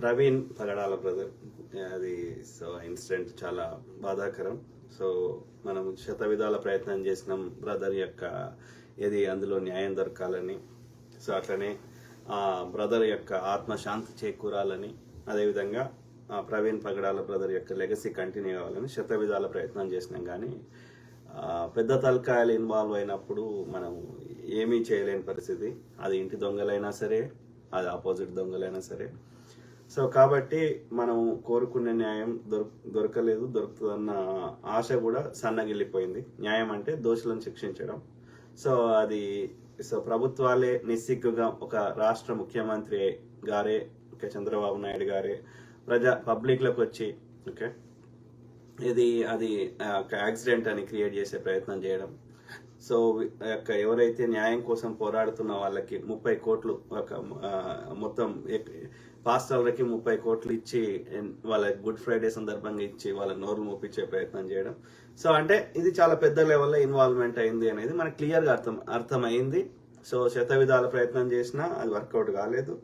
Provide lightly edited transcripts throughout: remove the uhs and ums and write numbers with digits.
ప్రవీణ్ పగడాల brother, అది so incident చాలా బాధాకరం. సో మనం శత విధాల ప్రయత్నం చేసినాం బ్రదర్ యొక్క అందులో న్యాయం దొరకాలని. సో అట్లనే ఆ బ్రదర్ యొక్క ఆత్మశాంతి చేకూరాలని, అదేవిధంగా ప్రవీణ్ పగడాల బ్రదర్ యొక్క లెగసీ కంటిన్యూ కావాలని శత విధాల ప్రయత్నం చేసినాం. కానీ పెద్ద తలకాయలు ఇన్వాల్వ్ అయినప్పుడు మనం ఏమీ చేయలేని పరిస్థితి. అది ఇంటి దొంగలైనా సరే, అది ఆపోజిట్ దొంగలైనా సరే. సో కాబట్టి మనం కోరుకునే న్యాయం దొరకలేదు, దొరుకుతుందన్న ఆశ కూడా సన్నగిల్లిపోయింది. న్యాయం అంటే దోషులను శిక్షించడం. సో అది ప్రభుత్వాలే నిస్సిగ్గుగా ఒక రాష్ట్ర ముఖ్యమంత్రి గారే, చంద్రబాబు నాయుడు గారే పబ్లిక్లోకి వచ్చి అది ఒక యాక్సిడెంట్ అని క్రియేట్ చేసే ప్రయత్నం చేయడం. సో ఎవరైతే న్యాయం కోసం పోరాడుతున్న వాళ్ళకి 30 కోట్లు మొత్తం పాస్టర్లకి 30 కోట్లు ఇచ్చి వాళ్ళ గుడ్ ఫ్రైడే సందర్భంగా ఇచ్చి వాళ్ళ నోరు మోపించే ప్రయత్నం చేయడం. సో అంటే ఇది చాలా పెద్ద లెవెల్లో ఇన్వాల్వ్మెంట్ అయింది అనేది మనకు క్లియర్గా అర్థమైంది. సో శత విధాల ప్రయత్నం చేసినా అది వర్కౌట్ కాలేదు.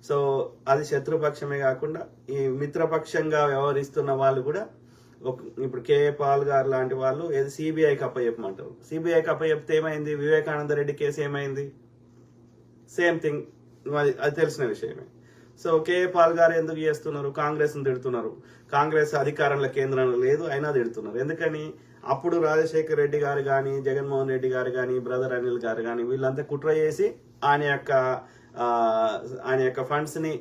సో అది శత్రుపక్షమే కాకుండా ఈ మిత్రపక్షంగా వ్యవహరిస్తున్న వాళ్ళు కూడా ఇప్పుడు కేఏ పాల్ గారు లాంటి వాళ్ళు ఏది సిబిఐకి అప్పచెప్పమంటారు. సిబిఐకి అప్పచెప్తే ఏమైంది? వివేకానంద రెడ్డి కేసు ఏమైంది? సేమ్ థింగ్, అది తెలిసిన విషయమే. సో కేఏ పాల్ గారు ఎందుకు చేస్తున్నారు? కాంగ్రెస్ తిడుతున్నారు. కాంగ్రెస్ అధికారంలో కేంద్రంలో లేదు, అయినా తిడుతున్నారు. ఎందుకని? అప్పుడు రాజశేఖర్ రెడ్డి గారు కానీ, జగన్మోహన్ రెడ్డి గారు కానీ, బ్రదర్ అనిల్ గారు కానీ వీళ్ళంతా కుట్ర చేసి ఆయన యొక్క ఫండ్స్ ని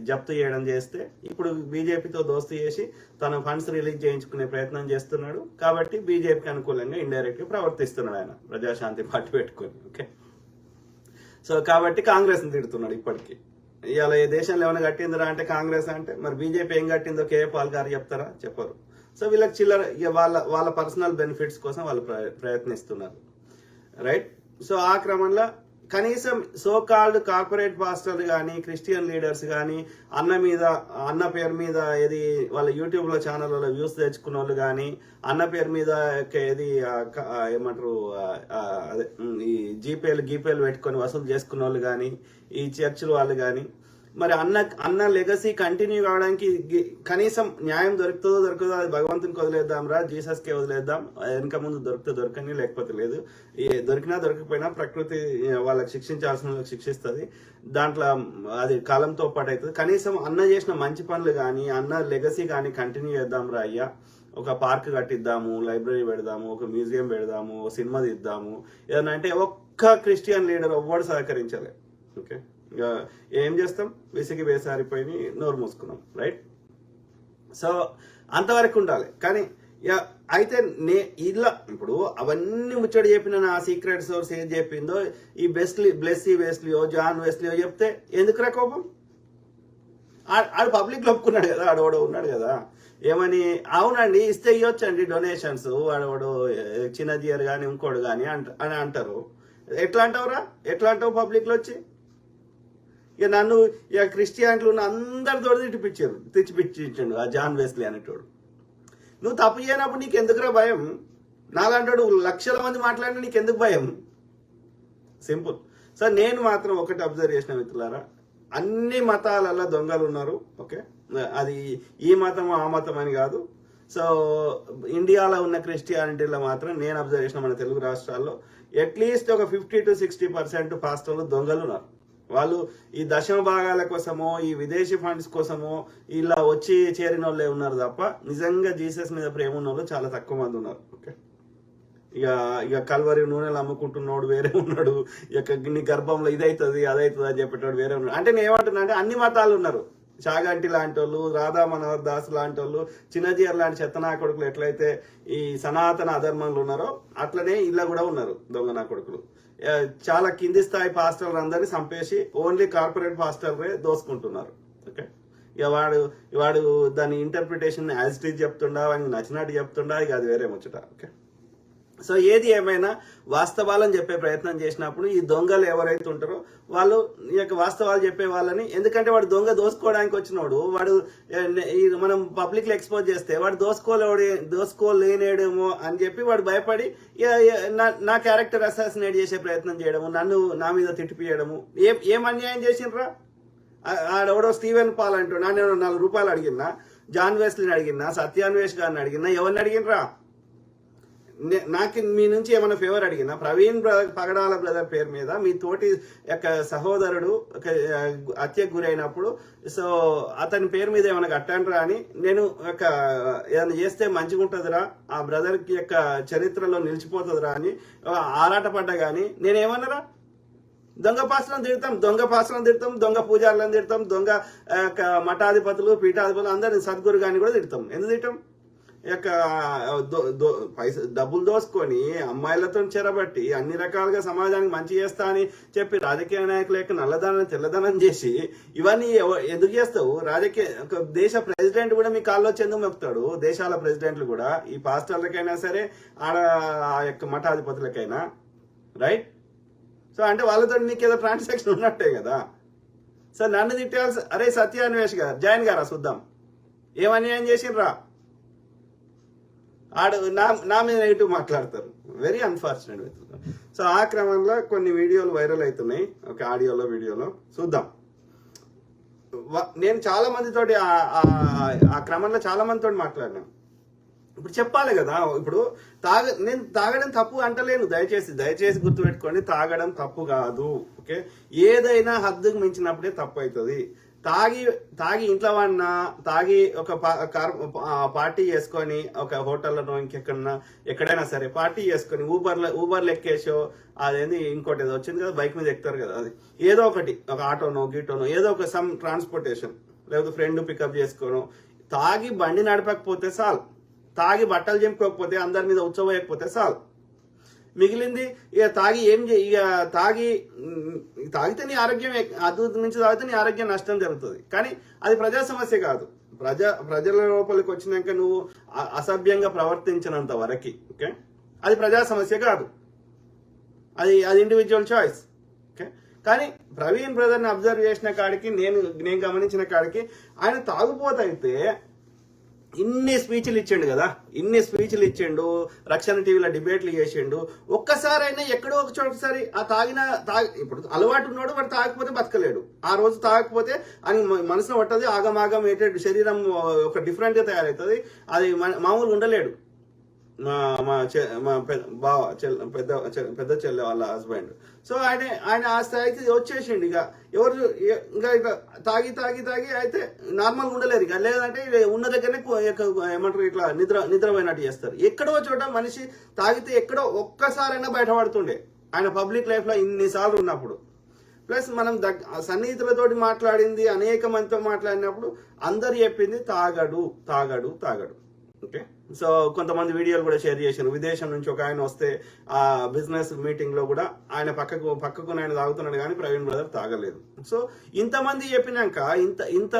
జప్తు చేయడం చేస్తే, ఇప్పుడు బీజేపీతో దోస్తు చేసి తన ఫండ్స్ రిలీజ్ చేయించుకునే ప్రయత్నం చేస్తున్నాడు. కాబట్టి బీజేపీకి అనుకూలంగా ఇండైరెక్ట్ గా ప్రవర్తిస్తున్నాడు ఆయన, ప్రజాశాంతి పార్టీ పెట్టుకుని. ఓకే, సో కాబట్టి కాంగ్రెస్ ని తిడుతున్నాడు ఇప్పటికీ. ఇవాళ ఈ దేశంలో ఏమైనా కట్టిందిరా అంటే కాంగ్రెస్ అంటే, మరి బీజేపీ ఏం కట్టిందో కేఏ పాల్ గారు చెప్తారా? చెప్పరు. సో వీళ్ళకి చిల్లర వాళ్ళ పర్సనల్ బెనిఫిట్స్ కోసం వాళ్ళు ప్రయత్నిస్తున్నారు, రైట్? సో ఆ క్రమంలో కనీసం సో కాల్డ్ కార్పొరేట్ పాస్టర్లు కానీ, క్రిస్టియన్ లీడర్స్ కానీ అన్న పేరు మీద వాళ్ళ యూట్యూబ్ లో ఛానల్లో వ్యూస్ తెచ్చుకున్న వాళ్ళు కానీ, అన్న పేరు మీద ఏమంటారు ఈ గీపేలు పెట్టుకొని వసూలు చేసుకున్న వాళ్ళు కానీ, ఈ చర్చిల వాళ్ళు కానీ, మరి అన్న లెగసీ కంటిన్యూ కావడానికి కనీసం న్యాయం దొరకదో అది భగవంతునికి వదిలేద్దాం రా, జీసస్ కే వదిలేద్దాం. వెనక ముందు దొరికితే దొరకని, లేకపోతే లేదు. దొరికినా దొరకపోయినా ప్రకృతి వాళ్ళకి శిక్షించాల్సిన వాళ్ళకి శిక్షిస్తుంది. దాంట్లో అది కాలంతో పాటు అవుతుంది. కనీసం అన్న చేసిన మంచి పనులు కానీ, అన్న లెగసీ కానీ కంటిన్యూ చేద్దాం రా అయ్యా. ఒక పార్క్ కట్టిద్దాము, లైబ్రరీ పెడదాము, ఒక మ్యూజియం పెడదాము, సినిమా తీద్దాము, ఏదన్నా అంటే ఒక్క క్రిస్టియన్ లీడర్ ఎవ్వడు సహకరించలే. ఓకే, ఏం చేస్తాం? విసిగి వేసారిపోయి నోరు మూసుకున్నాం, రైట్? సో అంతవరకు ఉండాలి. కానీ అయితే ఇలా ఇప్పుడు అవన్నీ ముచ్చడి చెప్పిన నా సీక్రెట్ సోర్స్ ఏం చెప్పిందో, ఈ బ్లెస్లీయో జాన్ వెస్లీయో చెప్తే ఎందుకురా కోపం? ఆడు పబ్లిక్ లో ఒప్పుకున్నాడు కదా, ఆడవాడు ఉన్నాడు కదా. ఏమని? అవునండి ఇస్తే ఇవ్వచ్చండి డొనేషన్స్, వాడవాడు చిన్నజీయర్ కానీ ఇంకోడు కానీ అని అంటారు. ఎట్లా అంటావు పబ్లిక్ లో వచ్చి? నన్ను క్రిస్టియానిట్లు అందరితో తెచ్చిపించాడు ఆ జాన్ వెస్లీ అనేటోడు. నువ్వు తప్పు చేయనప్పుడు నీకు ఎందుకురా భయం? నాలంటాడు లక్షల మంది మాట్లాడినా నీకు ఎందుకు భయం? సింపుల్. సార్ నేను మాత్రం ఒకటి అబ్జర్వ్ చేసిన మిత్రులారా, అన్ని మతాలలో దొంగలు ఉన్నారు. ఓకే, అది ఈ మతం ఆ మతం అని కాదు. సో ఇండియాలో ఉన్న క్రిస్టియానిటీలో మాత్రం నేను అబ్జర్వ్ చేసిన మన తెలుగు రాష్ట్రాల్లో అట్లీస్ట్ ఒక 50 to 60% పాస్టర్లు దొంగలు ఉన్నారు. వాళ్ళు ఈ దశమ భాగాల కోసమో, ఈ విదేశీ ఫండ్స్ కోసమో ఇలా వచ్చి చేరిన వాళ్ళే ఉన్నారు తప్ప నిజంగా జీసస్ మీద ప్రేమ ఉన్న వాళ్ళు చాలా తక్కువ మంది ఉన్నారు. ఓకే, ఇక కల్వరి నూనెలు అమ్ముకుంటున్నాడు వేరే ఉన్నాడు, నీ గర్భంలో ఇదవుతుంది అదవుతుంది అని చెప్పేటోడు వేరే ఉన్నాడు. అంటే నేను ఏమంటున్నా అంటే అన్ని మతాలు ఉన్నారు. చాగంటి లాంటి వాళ్ళు, రాధా మనోహర్ దాస్ లాంటి వాళ్ళు, చిన్నజీయర్ లాంటి చెత్తనా కొడుకులు ఎట్లయితే ఈ సనాతన అధర్మంలో ఉన్నారో అట్లనే ఇలా కూడా ఉన్నారు దొంగనా కొడుకులు. చాలా కింది స్థాయి పాస్టర్లు అందరినీ చంపేసి ఓన్లీ కార్పొరేట్ పాస్టర్లే దోసుకుంటున్నారు. ఓకే, ఇక వాడు దాని ఇంటర్ప్రిటేషన్ యాజ్ ఇట్ ఈజ్ చెప్తుండా, వాడికి నచ్చినట్టు చెప్తుండా, ఇక అది వేరే ముచ్చట. ఓకే, సో ఏది ఏమైనా వాస్తవాలను చెప్పే ప్రయత్నం చేసినప్పుడు ఈ దొంగలు ఎవరైతే ఉంటారో వాళ్ళు ఈ యొక్క వాస్తవాలు చెప్పే వాళ్ళని, ఎందుకంటే వాడు దొంగ దోసుకోవడానికి వచ్చినోడు, వాడు మనం పబ్లిక్ లో ఎక్స్పోజ్ చేస్తే వాడు దోసుకోలేనేడేమో అని చెప్పి వాడు భయపడి నా క్యారెక్టర్ అసాసినేట్ చేసే ప్రయత్నం చేయడము, నన్ను నా మీద తిట్టిపియడము. ఏం అన్యాయం చేసిండ్రా? ఆడెవడో స్టీవెన్ పాల్ అంటున్నా, నేను 4 రూపాయలు అడిగినా, జాన్ వెస్లీని అడిగినా, సత్యాన్వేష్ గారిని అడిగినా, ఎవరిని అడిగినరా? నాకు మీ నుంచి ఏమైనా ఫేవర్ అడిగినా? ప్రవీణ్ పగడాల బ్రదర్ పేరు మీద మీ తోటి యొక్క సహోదరుడు హత్యకు గురైనప్పుడు సో అతని పేరు మీద ఏమైనా కట్టానరా అని నేను ఏదైనా చేస్తే మంచిగా ఉంటుందిరా, ఆ బ్రదర్ కి యొక్క చరిత్రలో నిలిచిపోతుందిరా అని ఆరాటపడ్డా కానీ నేనేమన్నారా? దొంగ పాసలను తిడతాం, దొంగ పూజారులను తిడతాం, దొంగ మఠాధిపతులు పీఠాధిపతులు అందరిని సద్గురు గాని కూడా తిడతాం. ఎందుకు తిడతాం? డబ్బులు దోసుకొని అమ్మాయిలతో చెరబట్టి అన్ని రకాలుగా సమాజానికి మంచి చేస్తా అని చెప్పి రాజకీయ నాయకుల యొక్క నల్లదనం తెల్లదనం చేసి ఇవన్నీ ఎందుకు చేస్తావు? దేశ ప్రెసిడెంట్ కూడా మీ కాల్లో చెందు మెప్పుతాడు. దేశాల ప్రెసిడెంట్లు కూడా ఈ పాస్టర్లకైనా సరే ఆ యొక్క మఠాధిపతులకైనా, రైట్? సో అంటే వాళ్ళతో మీకు ఏదో ట్రాన్సాక్షన్ ఉన్నట్టే కదా. సో నన్ను తిట్టాల్సి, అరే సత్యాన్వేష్ గారు జాయిన్ గారా చూద్దాం, ఏం అన్యాయం చేసిండ్రా? నా మీద నెగిటివ్ మాట్లాడతారు. Very unfortunate. సో ఆ క్రమంలో కొన్ని వీడియోలు వైరల్ అవుతున్నాయి, ఒక ఆడియోలో వీడియోలో చూద్దాం. నేను చాలా మందితోటి ఆ క్రమంలో చాలా మందితో మాట్లాడినాను. ఇప్పుడు చెప్పాలి కదా. ఇప్పుడు నేను తాగడం తప్పు అంటలేను, దయచేసి గుర్తుపెట్టుకోండి, తాగడం తప్పు కాదు. ఓకే, ఏదైనా హద్దుకు మించినప్పుడే తప్పు అవుతుంది. తాగి ఇంట్లో వాడినా తాగి ఒక పార్టీ చేసుకొని ఒక హోటల్లోనో ఇంకెక్కడన్నా ఎక్కడైనా సరే పార్టీ చేసుకొని ఊబర్లు ఎక్కేసో అదేంది ఇంకోటి ఏదో వచ్చింది కదా, బైక్ మీద ఎక్కుతారు కదా, అది ఏదో ఒకటి ఒక ఆటోనో గీటోనో ఏదో ఒక సమ్ ట్రాన్స్పోర్టేషన్, లేకపోతే ఫ్రెండ్ పికప్ చేసుకోను, తాగి బండి నడపకపోతే చాలు, తాగి బట్టలు చింపుకోకపోతే అందరి మీద ఉత్సవయకపోతే చాలు, మిగిలింది ఇక తాగితే నీ ఆరోగ్యం అద్భుతం నుంచి తాగితే నీ ఆరోగ్యం నష్టం జరుగుతుంది. కానీ అది ప్రజా సమస్య కాదు. ప్రజల లోపలికి వచ్చినాక నువ్వు అసభ్యంగా ప్రవర్తించినంత వరకు ఓకే, అది ప్రజా సమస్య కాదు, అది ఇండివిజువల్ చాయిస్. ఓకే, కానీ ప్రవీణ్ బ్రదర్ని అబ్జర్వ్ చేసిన కాడికి నేను గమనించిన కాడికి ఆయన తాగుపోతైతే ఇన్ని స్పీచ్లు ఇచ్చిండు, రక్షణ టీవీలో డిబేట్లు చేసిండు. ఒక్కసారైనా ఎక్కడో ఒక చోటసారి ఇప్పుడు అలవాటు ఉన్నాడు, వాడు తాగకపోతే బతకలేడు. ఆ రోజు తాగకపోతే అని మనసులో పట్టది, ఆగమాగం ఏంటంటే శరీరం ఒక డిఫరెంట్ గా తయారవుతుంది, అది మామూలుగా ఉండలేడు. మా పెద్ద చెల్లె వాళ్ళ హస్బెండ్. సో ఆయన ఆ స్థాయికి వచ్చేసిండు. ఇక ఇంకా తాగి అయితే నార్మల్గా ఉండలేరు. ఇక లేదంటే ఉన్న దగ్గరనే ఏమంటారు ఇట్లా నిద్రపోయినట్టు చేస్తారు. ఎక్కడో చోట మనిషి తాగితే ఎక్కడో ఒక్కసారైనా బయటపడుతుండే ఆయన పబ్లిక్ లైఫ్ లో ఇన్నిసార్లు ఉన్నప్పుడు. ప్లస్ మనం సన్నిహితులతోటి మాట్లాడింది, అనేక మందితో మాట్లాడినప్పుడు అందరు చెప్పింది తాగడు. ఓకే, సో కొంతమంది వీడియోలు కూడా షేర్ చేశారు. విదేశం నుంచి ఒక ఆయన వస్తే ఆ బిజినెస్ మీటింగ్ లో కూడా ఆయన పక్కకు ఆయన తాగుతున్నాడు కానీ ప్రవీణ్ బ్రదర్ తాగలేదు. సో ఇంతమంది చెప్పినాక, ఇంత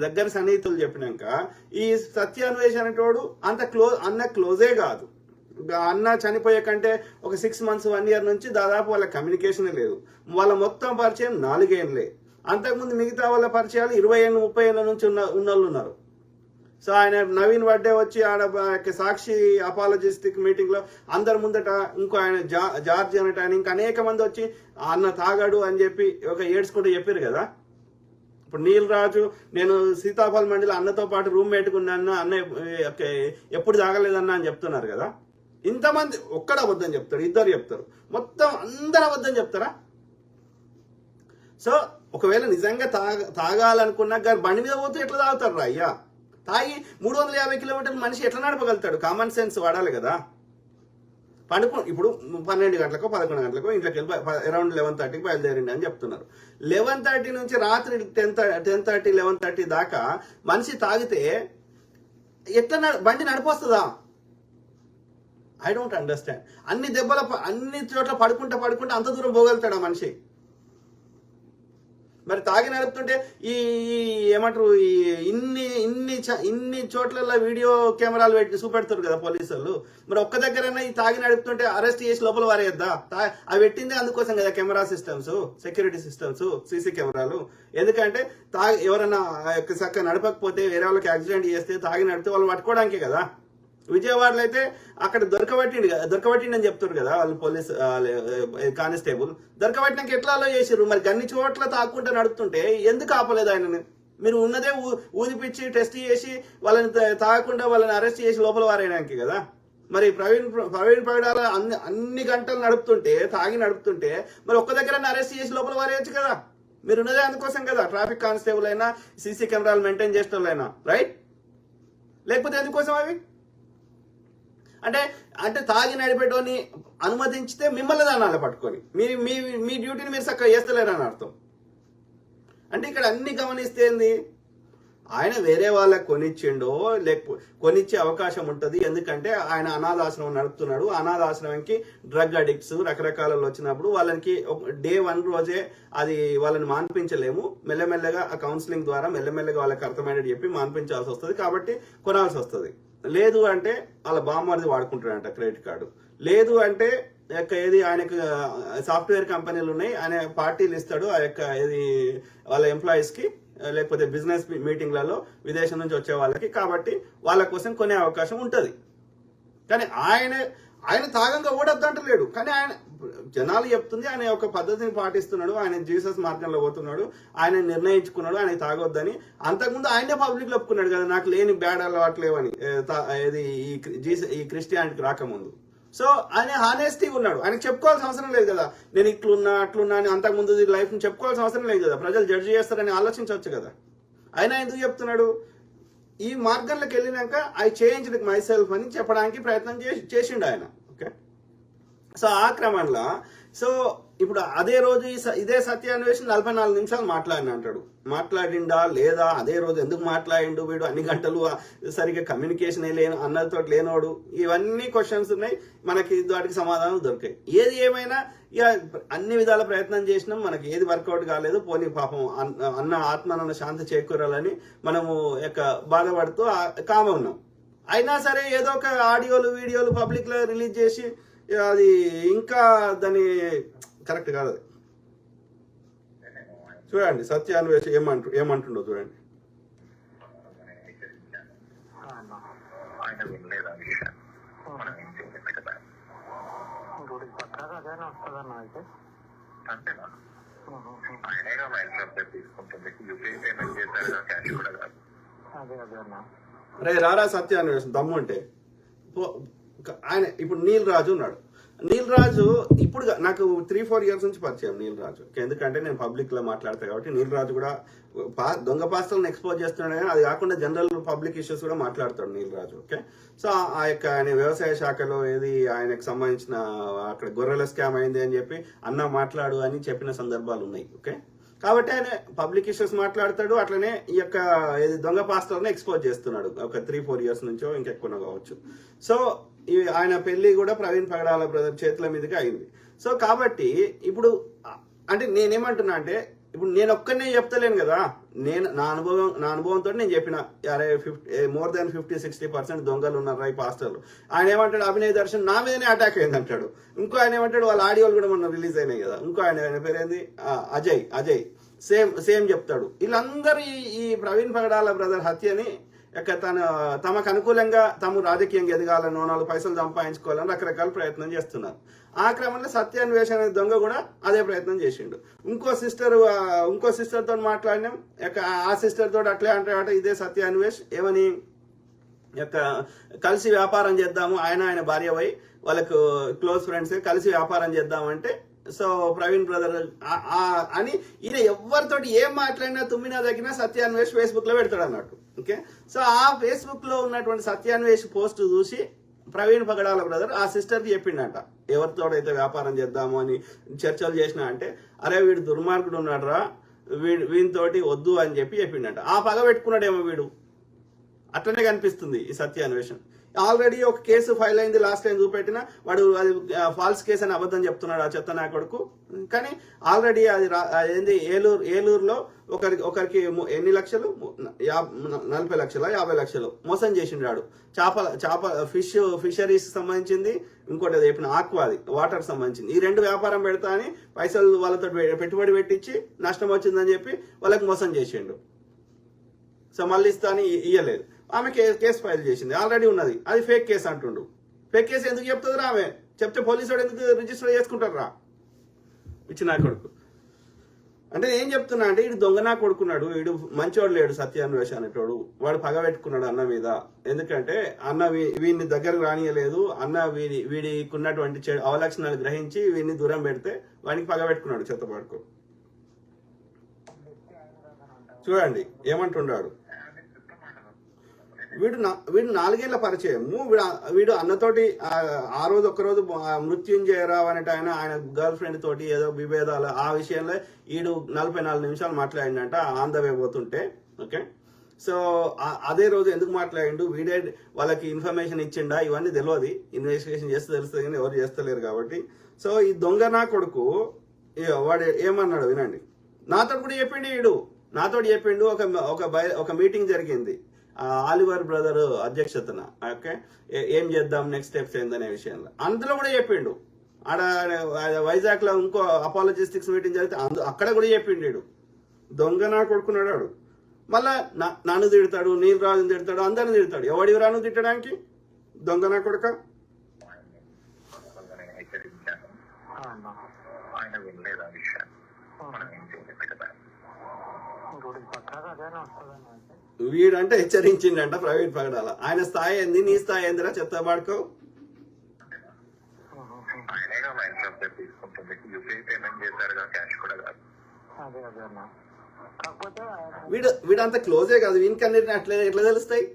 దగ్గర సన్నిహితులు చెప్పినాక ఈ సత్యాన్వేషణటోడు అన్న క్లోజే కాదు. అన్న చనిపోయే కంటే ఒక 6 months 1 year నుంచి దాదాపు వాళ్ళ కమ్యూనికేషన్ లేదు. వాళ్ళ మొత్తం పరిచయం 4 ఏళ్ళే. అంతకుముందు మిగతా వాళ్ళ పరిచయాలు 20 ఏళ్ళు 30 ఏళ్ళ నుంచి ఉన్నోళ్ళు ఉన్నారు. సో ఆయన నవీన్ బర్త్డే వచ్చి ఆడ సాక్షి అపాలజిస్టిక్ మీటింగ్ లో అందరి ముందట ఇంకో ఆయన జార్జ్ అనట ఆయన ఇంకా అనేక మంది వచ్చి అన్న తాగాడు అని చెప్పి ఒక ఏడ్చుకుంటూ చెప్పారు కదా. ఇప్పుడు నీల్ రాజు, నేను సీతాఫల్ మండిలో అన్నతో పాటు రూమ్ పెట్టుకున్నాను, అన్న ఎప్పుడు తాగలేదన్నా అని చెప్తున్నారు కదా. ఇంతమంది ఒక్కడ అబద్ధం చెప్తారు, ఇద్దరు చెప్తారు, మొత్తం అందరు అబద్ధం చెప్తారా? సో ఒకవేళ నిజంగా తాగాలనుకున్నా కానీ బండి మీద పోతే ఎట్లా తాగుతారు రా అయ్యా? తాగి 350 కిలోమీటర్లు మనిషి ఎట్లా నడపగలుగుతాడు? కామన్ సెన్స్ వాడాలి కదా. ఇప్పుడు 12 గంటలకు 11 గంటలకు ఇంట్లోకి వెళ్ళి అరౌండ్ 11:30కి బయలుదేరిండి అని చెప్తున్నారు. 11:30 నుంచి రాత్రి 10:30 11:30 దాకా మనిషి తాగితే ఎట్లా బండి నడిపొస్తుందా? I don't understand. అన్ని చోట్ల పడుకుంటే అంత దూరం పోగలుగుతాడా మనిషి? మరి తాగి నడుపుతుంటే ఈ ఏమంటారు ఇన్ని చోట్ల వీడియో కెమెరాలు పెట్టి చూపెడతారు కదా పోలీసులు. మరి ఒక్క దగ్గరైనా ఈ తాగి నడుపుతుంటే అరెస్ట్ చేసి లోపల వారేద్దా? అవి పెట్టిందే అందుకోసం కదా camera systems, security systems, CC కెమెరాలు. ఎందుకంటే ఎవరైనా చక్కగా నడపకపోతే, వేరే వాళ్ళకి యాక్సిడెంట్ చేస్తే, తాగి నడిపితే వాళ్ళు పట్టుకోవడానికే కదా. విజయవాడలో అయితే అక్కడ దొరకబట్టిండి అని చెప్తారు కదా వాళ్ళు పోలీస్ కానిస్టేబుల్. దొరకబట్టినాక ఎట్లా అలో చేసారు మరి? అన్ని చోట్ల తాకుంటూ నడుపుతుంటే ఎందుకు ఆపలేదు ఆయనని? మీరు ఉన్నదే ఊదిపిచ్చి టెస్ట్ చేసి వాళ్ళని తాగకుండా వాళ్ళని అరెస్ట్ చేసి లోపల వారేయడానికి కదా. మరి ప్రవీణ్ పగడాల అన్ని గంటలు నడుపుతుంటే తాగి నడుపుతుంటే మరి ఒక్క దగ్గర అరెస్ట్ చేసి లోపల వారేయచ్చు కదా. మీరు ఉన్నదే అందుకోసం కదా, ట్రాఫిక్ కానిస్టేబుల్ అయినా సీసీ కెమెరాలు మెయింటైన్ చేసిన వాళ్ళైనా, రైట్? లేకపోతే ఎందుకోసం అవి? అంటే తాగి నడిపేటోని అనుమతించితే మిమ్మల్ని దానాలు పట్టుకొని మీ డ్యూటీని మీరు చక్కగా చేస్తలేరని అర్థం. అంటే ఇక్కడ అన్ని గమనిస్తే ఏంది, ఆయన వేరే వాళ్ళకి కొనిచ్చిండో లేకపోతే కొనిచ్చే అవకాశం ఉంటుంది. ఎందుకంటే ఆయన అనాథాశ్రమం నడుపుతున్నాడు. అనాథాశ్రమంకి డ్రగ్ అడిక్ట్స్ రకరకాలలో వచ్చినప్పుడు వాళ్ళకి డే 1 రోజే అది వాళ్ళని మాన్పించలేము. మెల్లమెల్లగా ఆ కౌన్సిలింగ్ ద్వారా మెల్లమెల్లగా వాళ్ళకి అర్థమైనట్టు చెప్పి మాన్పించాల్సి వస్తుంది. కాబట్టి కొనాల్సి వస్తుంది. లేదు అంటే వాళ్ళ బామ్మది వాడుకుంటాడంట క్రెడిట్ కార్డు. లేదు అంటే ఏది ఆయనకు సాఫ్ట్వేర్ కంపెనీలు ఉన్నాయి, ఆయన పార్టీలు ఇస్తాడు ఆ యొక్క ఏది వాళ్ళ ఎంప్లాయీస్ కి, లేకపోతే బిజినెస్ మీటింగ్లలో విదేశం నుంచి వచ్చే వాళ్ళకి. కాబట్టి వాళ్ళ కోసం కొనే అవకాశం ఉంటుంది. కానీ ఆయన తాగంగా ఓడొద్దంటలేడు. కానీ ఆయన జనాలు చెప్తుంది ఆయన ఒక పద్ధతిని పాటిస్తున్నాడు, ఆయన జీసస్ మార్గంలో పోతున్నాడు, ఆయన నిర్ణయించుకున్నాడు ఆయన తాగొద్దని. అంతకుముందు ఆయనే పబ్లిక్ లో ఒప్పుకున్నాడు కదా, నాకు లేని బ్యాడ్ అలవాట్లేవని ఈ క్రిస్టియానిటీకి రాకముందు. సో ఆయన హానెస్టీగా ఉన్నాడు. ఆయనకు చెప్పుకోవాల్సిన అవసరం లేదు కదా, నేను ఇట్లున్నా అట్లున్నా అని. అంతకుముందు లైఫ్ ని చెప్పుకోవాల్సిన అవసరం లేదు కదా, ప్రజలు జడ్జి చేస్తారని ఆలోచించవచ్చు కదా. ఆయన ఎందుకు చెప్తున్నాడు? ఈ మార్గంలోకి వెళ్ళినాక ఐ చేంజ్డ్ మై సెల్ఫ్ అని చెప్పడానికి ప్రయత్నం చేసిండు ఆయన. ఓకే, సో ఆ క్రమంలో సో ఇప్పుడు అదే రోజు ఇదే సత్యాన్వేషణ 44 నిమిషాలు మాట్లాడిన అంటాడు. మాట్లాడిండా లేదా? అదే రోజు ఎందుకు మాట్లాడిండు వీడు? అన్ని గంటలు సరిగ్గా కమ్యూనికేషన్ అన్నదితో లేనోడు. ఇవన్నీ క్వశ్చన్స్ ఉన్నాయి, మనకి వాటికి సమాధానం దొరికాయి. ఏది ఏమైనా ఇక అన్ని విధాల ప్రయత్నం చేసినాం, మనకి ఏది వర్కౌట్ కాలేదు. పోనీ పాపం అన్న ఆత్మనన్న శాంతి చేకూరాలని మనము బాధపడుతూ కామే ఉన్నాం. అయినా సరే ఏదో ఒక ఆడియోలు వీడియోలు పబ్లిక్ లో రిలీజ్ చేసి అది ఇంకా దాన్ని కరెక్ట్ కాదు. అది చూడండి సత్యాన్వేష ఏమంటుండో చూడండి. రే రారా సత్యాన్వేషం దమ్ముంటే. ఆయన ఇప్పుడు నీల్ రాజు ఉన్నాడు. నీల్ రాజు ఇప్పుడు నాకు 3-4 ఇయర్స్ నుంచి పరిచయం నీల్ రాజు. ఎందుకంటే నేను పబ్లిక్ లో మాట్లాడతాను కాబట్టి నీల్ రాజు కూడా దొంగ పాస్టర్లను ఎక్స్పోజ్ చేస్తున్నాడు. కానీ అది కాకుండా జనరల్ పబ్లిక్ ఇష్యూస్ కూడా మాట్లాడతాడు నీల్ రాజు. ఓకే, సో ఆ యొక్క ఆయన వ్యవసాయ శాఖలో ఏది ఆయనకు సంబంధించిన అక్కడ గొర్రెల స్కామ్ అయింది అని చెప్పి అన్న మాట్లాడు అని చెప్పిన సందర్భాలు ఉన్నాయి. ఓకే, కాబట్టి ఆయన పబ్లిక్ ఇష్యూస్ మాట్లాడతాడు. అట్లనే ఈ యొక్క దొంగ పాస్టర్ని ఎక్స్పోజ్ చేస్తున్నాడు ఒక 3-4 ఇయర్స్ నుంచో ఇంకెక్కువ కావచ్చు. సో ఆయన పెళ్లి కూడా ప్రవీణ్ పగడాల బ్రదర్ చేతుల మీదుగా అయింది. సో కాబట్టి ఇప్పుడు అంటే నేనేమంటున్నా అంటే, ఇప్పుడు నేను ఒక్కనే చెప్తలేను కదా, నా అనుభవంతో నేను చెప్పిన అరే మోర్ దాన్ 50-60% దొంగలు ఉన్నారు ఈ పాస్టర్లు. ఆయన ఏమంటాడు, అభినయ్ దర్శన్ నా మీదనే అటాక్ అయింది అంటాడు. ఇంకో ఆయన ఏమంటాడు, వాళ్ళ ఆడియోలు కూడా మొన్న రిలీజ్ అయినాయి కదా. ఇంకో ఆయన పేరేంది అజయ్ సేమ్ చెప్తాడు. వీళ్ళందరూ ఈ ప్రవీణ్ పగడాల బ్రదర్ హత్యని తమకు అనుకూలంగా తాము రాజకీయంగా ఎదగాలని, 4 పైసలు సంపాదించుకోవాలని రకరకాల ప్రయత్నం చేస్తున్నారు. ఆ క్రమంలో సత్యాన్వేషణ అనే దొంగ కూడా అదే ప్రయత్నం చేసిండు. ఇంకో సిస్టర్ తో మాట్లాడినాం. ఆ సిస్టర్ తోటి అట్లే అంటే ఇదే సత్యాన్వేష్ ఏమని కలిసి వ్యాపారం చేద్దాము, ఆయన భార్య పోయి వాళ్ళకు క్లోజ్ ఫ్రెండ్స్ కలిసి వ్యాపారం చేద్దామంటే సో ప్రవీణ్ బ్రదర్ అని ఈయన ఎవరితోటి ఏం మాట్లాడినా తుమ్మినా తగ్గినా సత్యాన్వేష్ ఫేస్బుక్ లో పెడతాడు అన్నట్టు. ఓకే, సో ఆ ఫేస్బుక్ లో ఉన్నటువంటి సత్యాన్వేష్ పోస్ట్ చూసి ప్రవీణ్ పగడాల బ్రదర్ ఆ సిస్టర్ కి చెప్పిండట, ఎవరితోడైతే వ్యాపారం చేద్దాము అని చర్చలు చేసినా అంటే అరే వీడు దుర్మార్గుడు ఉన్నాడు రా, వీనితోటి వద్దు అని చెప్పిండట. ఆ పగ పెట్టుకున్నాడేమో వీడు. అట్లనే కనిపిస్తుంది ఈ సత్యాన్వేషణ. ఆల్రెడీ ఒక కేసు ఫైల్ అయింది, లాస్ట్ టైం చూపెట్టిన వాడు అది ఫాల్స్ కేసు అని అబద్ధం చెప్తున్నాడు ఆ చెత్త నా కొడుకు. కానీ ఆల్రెడీ అది ఏంది ఏలూరులో ఒకరికి ఎన్ని లక్షలు, 40 లక్షల 50 లక్షలు మోసం చేసిండాడు. చేప ఫిషరీస్ సంబంధించింది, ఇంకోటి చెప్పిన ఆక్వాది వాటర్ సంబంధించింది. ఈ 2 వ్యాపారం పెడతా అని పైసలు వాళ్ళతో పెట్టుబడి పెట్టించి నష్టం వచ్చిందని చెప్పి వాళ్ళకి మోసం చేసిండు. సో మళ్ళీ ఇస్తా అని ఇయ్యలేదు. ఆమె కేసు ఫైల్ చేసింది, ఆల్రెడీ ఉన్నది, అది ఫేక్ కేసు అంటుండు. ఫేక్ కేసు ఎందుకు చెప్తుంది ఆమె? చెప్తే పోలీసు వాడు ఎందుకు రిజిస్టర్ చేసుకుంటారు రా ఇచ్చిన కొడుకు. అంటే ఏం చెప్తున్నా అంటే వీడు దొంగ నా కొడుకున్నాడు, వీడు మంచివాడు లేడు సత్యాన్వేష అనేటోడు. వాడు పగ పెట్టుకున్నాడు అన్న మీద. ఎందుకంటే అన్న వీడిని దగ్గరకు రానియలేదు, అన్న వీడికి ఉన్నటువంటి అవలక్షణాలు గ్రహించి వీడిని దూరం పెడితే వాడికి పగ పెట్టుకున్నాడు చెత్తపాడుకో. చూడండి ఏమంటున్నాడు. వీడు 4 ఏళ్ల పరిచయము. వీడు అన్నతోటి ఆ రోజు ఒక్కరోజు మృత్యుంజయరావు అనేట ఆయన గర్ల్ ఫ్రెండ్ తోటి ఏదో విభేదాలు ఆ విషయంలో వీడు 44 నిమిషాలు మాట్లాడిండంట ఆన్ ద వే పోతుంటే. ఓకే, సో అదే రోజు ఎందుకు మాట్లాడిండు, వీడే వాళ్ళకి ఇన్ఫర్మేషన్ ఇచ్చిండా, ఇవన్నీ తెలియదు. ఇన్వెస్టిగేషన్ చేస్తే తెలుస్తుంది కానీ ఎవరు చేస్తలేరు కాబట్టి. సో ఈ దొంగ నా కొడుకు వాడు ఏమన్నాడు వినండి. నాతో కూడా చెప్పిండు, వీడు నాతో చెప్పిండు. ఒక మీటింగ్ జరిగింది ఆలివర్ బ్రదర్ అధ్యక్షతన. ఓకే, ఏం చేద్దాం నెక్స్ట్ స్టెప్స్ ఏందనే విషయంలో అందులో కూడా చెప్పిండు. ఆడ వైజాగ్ లో ఇంకో అపాలజిస్టిక్స్ మీటింగ్ జరిగితే అక్కడ కూడా చెప్పిండు. దొంగ నా కొడుకున్నాడు వాడు. మళ్ళా నన్ను తిడతాడు, నీలరాజుని తిడతాడు, అందరిని తిడతాడు. ఎవడి రాను తిట్టడానికి? దొంగ నా కొడుక. వీడంటే హెచ్చరించిండంట ప్రైవేట్ పగడాల. ఆయన స్థాయి ఏంది, నీ స్థాయి ఏందిరా చెత్త పాడుకో. వీడంత క్లోజే కాదు, వీనికన్నీ ఎట్లా తెలుస్తాయి?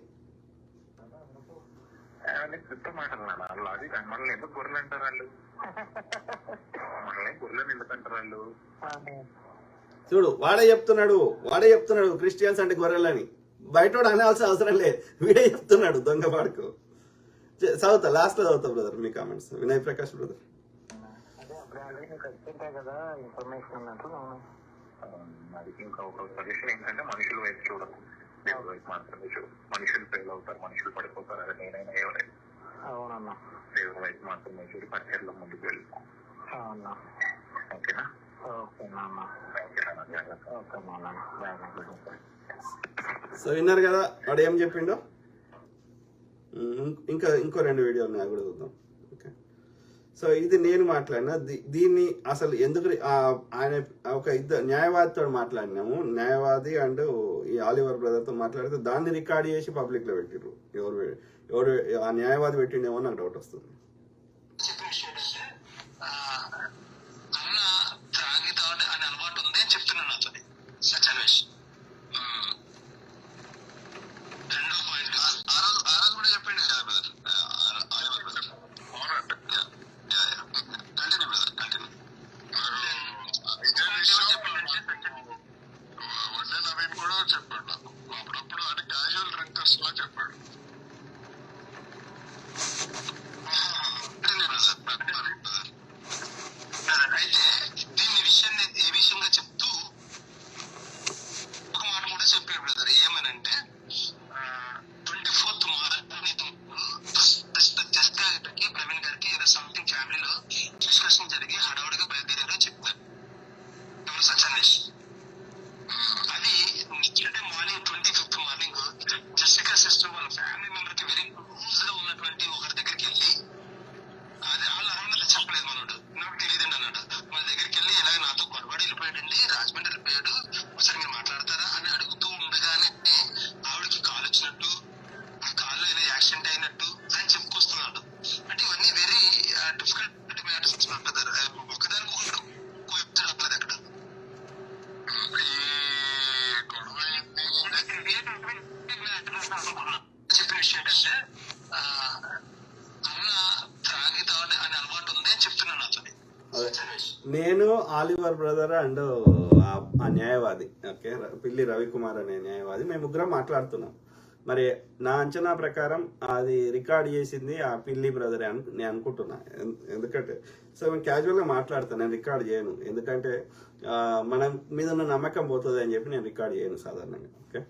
చూడు వాడే చెప్తున్నాడు క్రిస్టియన్స్ అంటే గొర్రెలని. బయటోడు అనాల్సిన అవసరం లేదు, వీడే చెప్తున్నాడు దొంగ పాడుకు. చదువుతా, లాస్ట్ లో చదువుతా బ్రదర్ మీ కామెంట్స్. వినయ్ ప్రకాష్ బ్రదర్. మనుషుల వైపు చూడదు, దేవుడి వైపు మాత్రమే చూడు. మనుషులు ఫెయిల్ అవుతారు, మనుషులు పడిపోతారు, అదే నేనైనా ఎవరైనా దేవుడి వైపు మాత్రమే చూడు. పరిచయలో ముందుకు వెళ్తాం. ఓకేనా? సో విన్నారు కదా వాడు ఏం చెప్పిండో. ఇంకా ఇంకో 2 వీడియోలు నాకు కూడా చూద్దాం. ఓకే, సో ఇది నేను మాట్లాడిన దీన్ని అసలు ఎందుకు ఆయన ఒక న్యాయవాదితో మాట్లాడినాము. న్యాయవాది అండ్ ఈ ఆలివర్ బ్రదర్ తో మాట్లాడితే దాన్ని రికార్డ్ చేసి పబ్లిక్ లో పెట్టిర్రు. ఎవరు ఆ న్యాయవాది పెట్టిండేమో నాకు డౌట్ వస్తుంది. నేను ఆలివర్ బ్రదర్ అండ్ ఆ న్యాయవాది, ఓకే, పిల్లి రవికుమార్ అనే న్యాయవాది, మేము ముగ్గురం మాట్లాడుతున్నాం. మరి నా అంచనా ప్రకారం అది రికార్డ్ చేసింది ఆ పిల్లి బ్రదర్ అని నేను అనుకుంటున్నా. ఎందుకంటే సో మేము క్యాజువల్గా మాట్లాడతాను, నేను రికార్డ్ చేయను. ఎందుకంటే మనం మీద ఉన్న నమ్మకం పోతుంది అని చెప్పి నేను రికార్డ్ చేయను సాధారణంగా. ఓకే,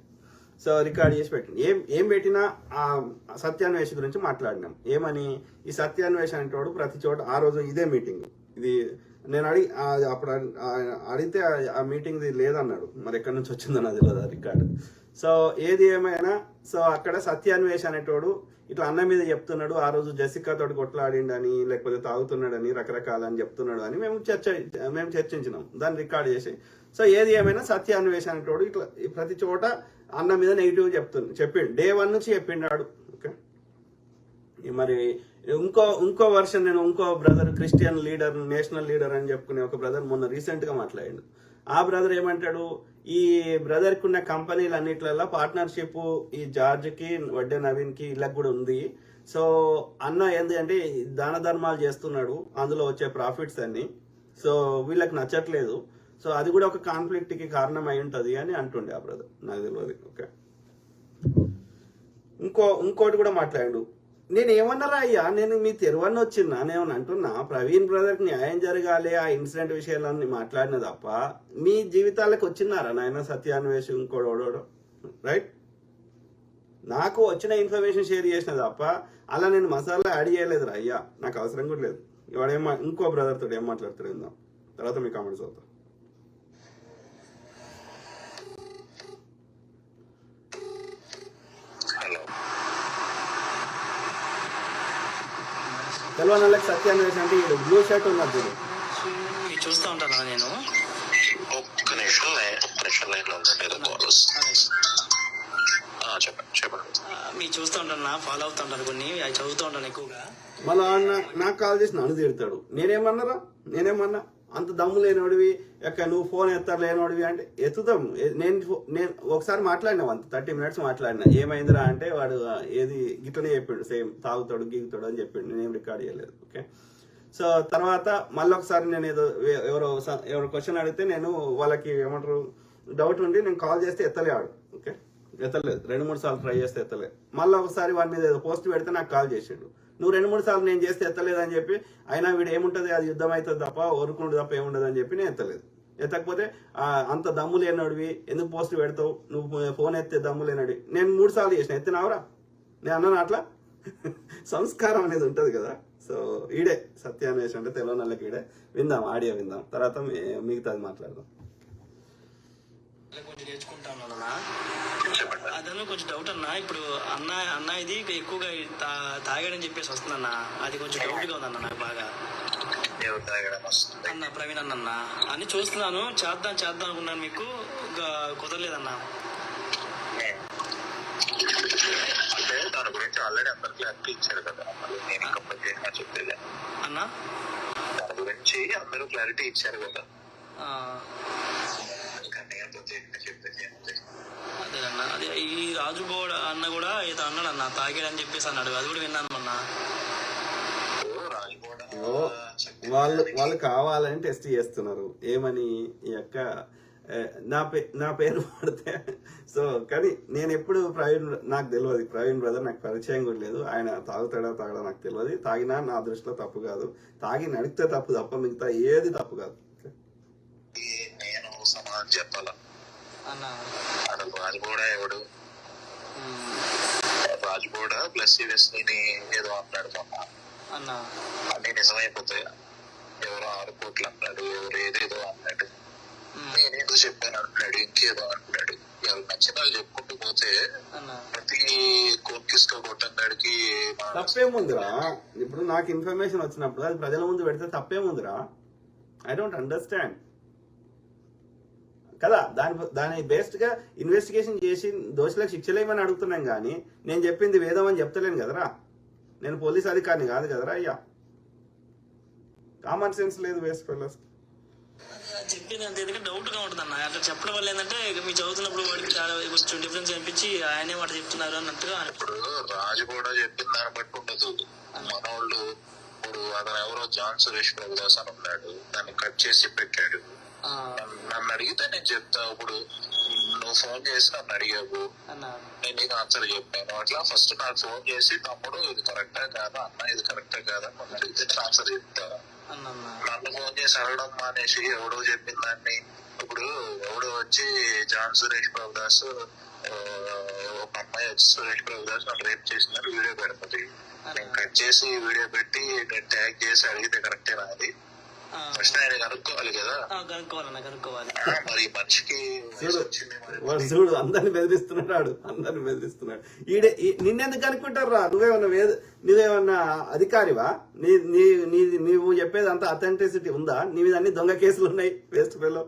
సో రికార్డ్ చేసి పెట్టింది. ఏం పెట్టినా ఆ సత్యాన్వేష గురించి మాట్లాడినాం. ఏమని, ఈ సత్యాన్వేష అనేటోడు ప్రతి చోట ఆ రోజు ఇదే మీటింగ్, ఇది నేను అప్పుడు అడిగితే ఆ మీటింగ్ లేదన్నాడు. మరి ఎక్కడి నుంచి వచ్చిందో నాకు తెలియదు ఆ రికార్డు. సో ఏది ఏమైనా, సో అక్కడ సత్యాన్వేష్ అనేటోడు ఇట్లా అన్న మీద చెప్తున్నాడు, ఆ రోజు జెసికా తోటి కొట్లాడిండని లేకపోతే తాగుతున్నాడని రకరకాలని చెప్తున్నాడు అని మేము చర్చించినాం, దాన్ని రికార్డ్ చేసి. సో ఏది ఏమైనా సత్యాన్వేష్ అనేటోడు ఇట్లా ప్రతి చోట అన్న మీద నెగిటివ్ చెప్పిండు, డే 1 నుంచి చెప్పిండాడు. ఓకే, మరి ఇంకో వర్షన్ నేను ఇంకో brother Christian leader, national leader అని చెప్పుకునే ఒక బ్రదర్ మొన్న రీసెంట్ గా మాట్లాడాడు. ఆ బ్రదర్ ఏమంటాడు, ఈ బ్రదర్ కి ఉన్న కంపెనీలు అన్నిట్లలో పార్ట్నర్షిప్ ఈ జార్జ్ కి, వడ్డే నవీన్ కి ఇళ్ళకి కూడా ఉంది. సో అన్న ఏంది అంటే దాన ధర్మాలు చేస్తున్నాడు, అందులో వచ్చే ప్రాఫిట్స్ అన్ని, సో వీళ్ళకి నచ్చట్లేదు. సో అది కూడా ఒక కాన్ఫ్లిక్ట్ కి కారణం అయి ఉంటది అని అంటుండే ఆ బ్రదర్, నాకు తెలియదు. ఓకే, ఇంకోటి కూడా మాట్లాడు. నేను ఏమన్నారా అయ్యా, నేను మీ తెరువన్న వచ్చినా నేను అంటున్నా, ప్రవీణ్ బ్రదర్కి న్యాయం జరగాలి ఆ ఇన్సిడెంట్ విషయాలన్నీ మాట్లాడిన తప్ప మీ జీవితాలకు వచ్చినారా నాయన సత్యాన్వేష్ ఇంకోడోడో, రైట్? నాకు వచ్చిన ఇన్ఫర్మేషన్ షేర్ చేసిన తప్ప అలా నేను మసాలా యాడ్ చేయలేదురా అయ్యా, నాకు అవసరం కూడా లేదు. ఇవాడేమో ఇంకో బ్రదర్ తోటి ఏం మాట్లాడుతాడు ఇందాం, తర్వాత మీ కామెంట్స్ అవుతా. తెలియని వాళ్ళకి సత్యాన్వేష్ అంటే ఈ బ్లూ షర్ట్ ఉన్నది చూస్తూ ఉంటాను నేను. ఒక్క నిమిషం మీరు చూస్తూ ఉంటాను, ఫాలో అవుతూ ఉంటాను, కొన్ని అవి చదువుతూ ఉంటాను ఎక్కువగా. మళ్ళా నాకు కాల్ చేసి నన్ను తిడతాడు. నేనేమన్నా అంత దమ్ము లేనోడివి, నువ్వు ఫోన్ లేనోడివి అంటే ఎత్తుతాం. నేను ఒకసారి మాట్లాడినావు, అంత 30 minutes మాట్లాడినా. ఏమైందిరా అంటే వాడు ఏది గిట్లనే చెప్పిండు, సేమ్ తాగుతాడు గీగుతాడు అని చెప్పిండు, నేనేం రికార్డ్ చేయలేదు. ఓకే, సో తర్వాత మళ్ళీ ఒకసారి నేను ఎవరో క్వశ్చన్ అడిగితే నేను వాళ్ళకి ఏమంటారు డౌట్ ఉండి నేను కాల్ చేస్తే ఎత్తలేడు. ఓకే, ఎత్తలేదు, 2-3 సార్లు ట్రై చేస్తే ఎత్తలేదు. మళ్ళీ ఒకసారి వాడి మీద ఏదో పోస్ట్ పెడితే నాకు కాల్ చేసాడు, నువ్వు 2-3 సార్లు నేను చేస్తే ఎత్తలేదని చెప్పి, అయినా వీడు ఏముంటుంది అది యుద్ధం అవుతుంది తప్ప ఊరుకుండు తప్ప ఏముండదు అని చెప్పి నేను ఎత్తలేదు. ఎత్తకపోతే అంత దమ్ము లేనడివి ఎందుకు పోస్ట్ పెడతావు, నువ్వు ఫోన్ ఎత్తే దమ్ము లేనడివి. నేను 3 సార్లు చేసిన, ఎత్తినావురా? నేను అన్నాను అట్లా. సంస్కారం అనేది ఉంటుంది కదా. సో ఈడే సత్యాన్వేష్ అంటే తెలియని వాళ్ళకి ఈడే. విందాం, ఆడియో విందాం, తర్వాత మిగతాది మాట్లాడదాం. కొంచెం నేర్చుకుంటా ఉన్నాను అదన్నా, కొంచెం డౌట్ అన్నా. ఇప్పుడు అన్న ఇది ఎక్కువగా తాగాడని చెప్పేసి వస్తుందన్న, అది కొంచెం డౌట్ గా ఉందన్న నాకు బాగా. అన్న ప్రవీణ్ అన్న అని చూస్తున్నాను, చేద్దాం అనుకున్నాను, మీకు కుదరలేదన్నా. అంటే దాని గురించి ఆల్రెడీ అందరు క్లారిటీ ఇచ్చారు కదా, నేను ఇంకా ప్రత్యేకంగా చెప్పేది అన్న. దాని గురించి అందరూ క్లారిటీ ఇచ్చారు కదా. అదేనన్నా, అదే ఈ రాజు అన్న కూడా ఏదో అన్నాడు అన్న, తాగాడని చెప్పేసి అన్నాడు, అది కూడా విన్నాను మొన్న. వాళ్ళు కావాలని టెస్ట్ చేస్తున్నారు, ఏమని ఈ యొక్క నా పేరు పడితే. సో కానీ నేను ఎప్పుడు నాకు తెలియదు, ప్రవీణ్ బ్రదర్ నాకు పరిచయం కూడా లేదు. ఆయన తాగుతాడా నాకు తెలియదు. తాగినా నా దృష్టిలో తప్పు కాదు, తాగి నడిపితే తప్పు తప్ప మిగతా ఏది తప్పు కాదు. నేను సమాధానం చెప్పాలా రాజు కూడా ఎవడు, రాజు కూడా ప్లస్ వెస్లీని ఏదో అన్నాడుతున్నా అన్ని నిజమైపోతాయా? ఎవరో 6 కోట్లు అన్నాడు, ఎవరు ఏదేదో అన్నాడు, నేనేదో చెప్పాను అంటున్నాడు, ఇంకేదో అంటున్నాడు. ఎవరు నచ్చిన వాళ్ళు చెప్పుకుంటూ పోతే ప్రతి కోర్కిస్తో కొట్టన్నాడికి తప్పేముందిరా? ఇప్పుడు నాకు ఇన్ఫర్మేషన్ వచ్చినప్పుడు అది ప్రజల ముందు పెడితే తప్పేముందిరా? ఐ డోంట్ అండర్స్టాండ్ కదా. దాని బేస్డ్ గా ఇన్వెస్టిగేషన్ చేసి దోషులకు శిక్షలేమని అడుగుతున్నాం కానీ నేను చెప్పింది వేదం అని చెప్తలేను కదరా. నేను పోలీస్ అధికారిని కాదు కదరా అయ్యా. కామన్ సెన్స్ లేదు వేస్ట్ ఫెలోస్. చెప్పింది అంతే, ఎందుకంటే డౌట్ గా ఉంటుంది అన్న. అట్లా చెప్పడం వల్ల ఏంటంటే మీ చదువుతున్నప్పుడు వాడికి చాలా కొంచెం డిఫరెన్స్ అనిపించి ఆయనే మాట చెప్తున్నారు అన్నట్టుగా. ఇప్పుడు రాజు కూడా చెప్పిన దాన్ని బట్టి ఉండదు. మనోళ్ళు ఇప్పుడు అతను ఎవరో జాన్ సురేష్ ప్రభుదాస్ అని ఉన్నాడు, దాన్ని కట్ చేసి పెట్టాడు. నన్ను అడిగితే నేను చెప్తా. ఇప్పుడు నువ్వు ఫోన్ చేసి నన్ను అడిగావు, నేను నీకు ఆన్సర్ చెప్పాను. అట్లా ఫస్ట్ నాకు ఫోన్ చేసి తమ్ముడు ఇది కరెక్టా కాదా, అన్న ఇది కరెక్టా కాదా నన్ను అడిగితే నేను ఆన్సర్ చెప్తా. నన్ను ఫోన్ చేసి అడగడం మానేసి ఎవడో చెప్పిన దాన్ని, ఇప్పుడు ఎవడో వచ్చి జాన్ సురేష్ ప్రభుదాస్ ఒక అమ్మాయి వచ్చి సురేష్ ప్రభుదాస్ నన్ను రేప్ చేసినారు వీడియో పెడుతుంది, నేను కట్ చేసి వీడియో పెట్టి నేను ట్యాగ్ చేసి అడిగితే కరెక్టేనా? అది ఫస్ట్ ఆయన కనుక్కోవాలి కదా. కనుక్కోవాలి. మరి మనిషికి వాడు చూడు అందరిని బెదిరిస్తున్నాడు, అందరిని బెదిరిస్తున్నాడు. నిన్నెందుకు కనుక్కుంటారా? నువ్వేమన్నా అధికారివా? నీవు చెప్పేది అంత అథెంటిసిటీ ఉందా? నీ మీద అన్ని దొంగ కేసులు ఉన్నాయి. Waste fellow.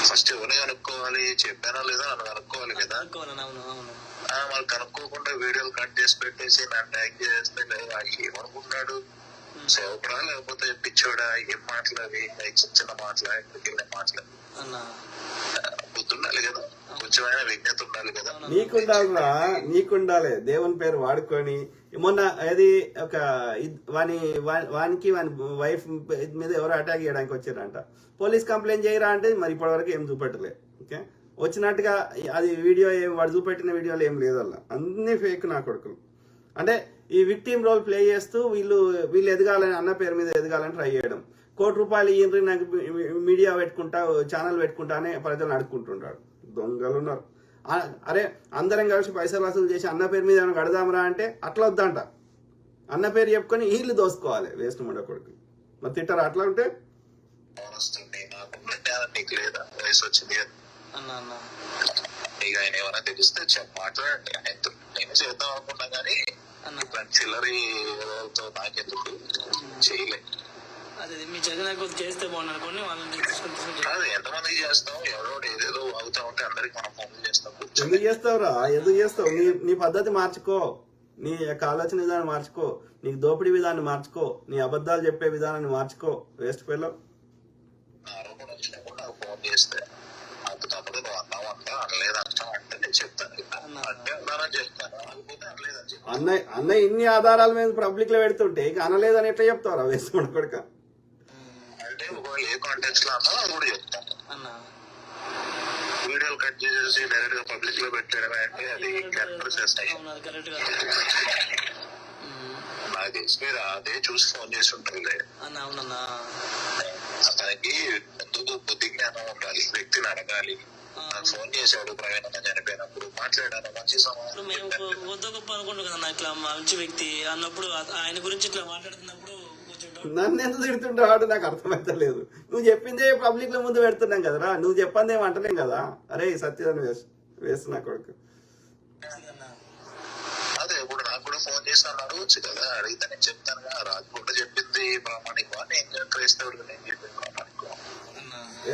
ఫస్ట్ ఎవరిని కనుక్కోవాలి, చెప్పానా లేదా అని కనుక్కోవాలి కదా. మరి కనుక్కోకుండా వీడియోలు కట్ చేసి పెట్టేసి నన్ను ట్యాగ్ చేస్తే ఏమనుకుంటున్నాడు? సేవకుడా లేకపోతే పిచ్చోడా? ఏం మాట్లాడి చిన్న చిన్న మాటలా, ఎక్కడికి వెళ్ళే మాటలు? బుద్ధి ఉండాలి కదా, కొంచెమైనా విజ్ఞత ఉండాలి కదా. నీకుండాలిరా, నీకుండాలి. దేవుని పేరు వాడుకొని మొన్న అది ఒక వానికి వాని వైఫ్ మీద ఎవరో అటాక్ చేయడానికి వచ్చారంట. పోలీస్ కంప్లైంట్ చేయరా అంటే మరి ఇప్పటివరకు ఏం చూపెట్టలే. ఓకే, వచ్చినట్టుగా అది వీడియో వాడు చూపెట్టిన వీడియోలు ఏం లేదు, అలా అన్ని ఫేక్ నా కొడుకులు. అంటే ఈ విక్టిమ్ రోల్ ప్లే చేస్తూ వీళ్ళు ఎదగాలని, అన్న పేరు మీద ఎదగాలని ట్రై చేయడం. ₹1 ఇయ్యండి నాకు మీడియా పెట్టుకుంటా, ఛానల్ పెట్టుకుంటా అని ప్రజలను అడుక్కుంటుంటాడు. దొంగలు ఉన్నారు. అరే అందరం కలిసి పైసలు వసూలు చేసి అన్న పేరు మీద ఏమైనా కడదామరా అంటే అట్లా వద్దంట. అన్న పేరు చెప్పుకొని వీళ్ళు దోసుకోవాలి. వేస్ట్ మండ కొడుకు. మరి తిట్టారా అట్లా ఉంటే? వయసు వచ్చింది ఇక ఆయన ఏమైనా తెలిస్తే మాట్లాడండి. ఆయనతో నేను చేద్దాం అనుకున్నా కానీ చిల్లరి నాకెందుకు చేయలే. ఎంతమందికి చేస్తాం? ఎవరో ఏదేదో అవుతా ఉంటే అందరికి మనం ఫోన్ చేస్తాం. ఎందుకు చేస్తావురా? ఎందుకు చేస్తావు? నీ పద్ధతి మార్చుకో, నీ యొక్క ఆలోచన విధానం మార్చుకో, నీకు దోపిడీ విధానం మార్చుకో, నీ అబద్ధాలు చెప్పే విధానాన్ని మార్చుకో. Waste fellow. ఆరోపణ వచ్చినప్పుడు నాకు ఫోన్ చేస్తే నాకు తప్పదు, నువ్వు అన్నావు అంటా అనలేదంటా అంటే నేను చెప్తాను. అంటే అన్నానని చెప్తాను, అనుకుంటే అనలేదని చెప్తాను. అన్నయ్య ఇన్ని ఆధారాల మీద పబ్లిక్ లో పెడుతుంటే ఇక అనలేదని ఎట్లా చెప్తావురా? వేస్ట్ మండ కొడుక. అంటే ఒకవేళ ఏ కాంటెక్స్ట్ లో అన్నా అది కూడా చెప్తాను. వీడియోలు కట్ చేసేసి డైరెక్ట్ గా పబ్లిక్ లో పెట్టడం అంటే అది ప్రాసెస్ అయ్యి నాకు తెలిసి మీరు అదే చూసి ఫోన్ చేసి ఉంటారులే. అతనికి ముందు బుద్ధి జ్ఞానం ఉండాలి, వ్యక్తిని అడగాలి. నాకు ఫోన్ చేశాడు ప్రవీణ్ అన్న చనిపోయినప్పుడు, మాట్లాడాను, మంచి సమాధానం. ఇట్లా మంచి వ్యక్తి అన్నప్పుడు ఆయన గురించి ఇట్లా మాట్లాడుతున్నప్పుడు నన్ను ఎంత తిడుతుంటాడు నాకు అర్థమైతలేదు. నువ్వు చెప్పిందే పబ్లిక్ లో ముందు పెడుతున్నాం కదరా, నువ్వు చెప్పంది ఏం అంటలేం కదా. అరే సత్యదాన్ని వేస్ట్ నా కొడుకు. అదే ఇప్పుడు నాకు కూడా ఫోన్ చేసి అడగచ్చు కదా, అడిగితే నేను చెప్తాను కదా. రాజు కూడా చెప్పింది ప్రామాణికం, నేను క్రైస్తవుడు, నేను చెప్పింది ప్రామాణికం.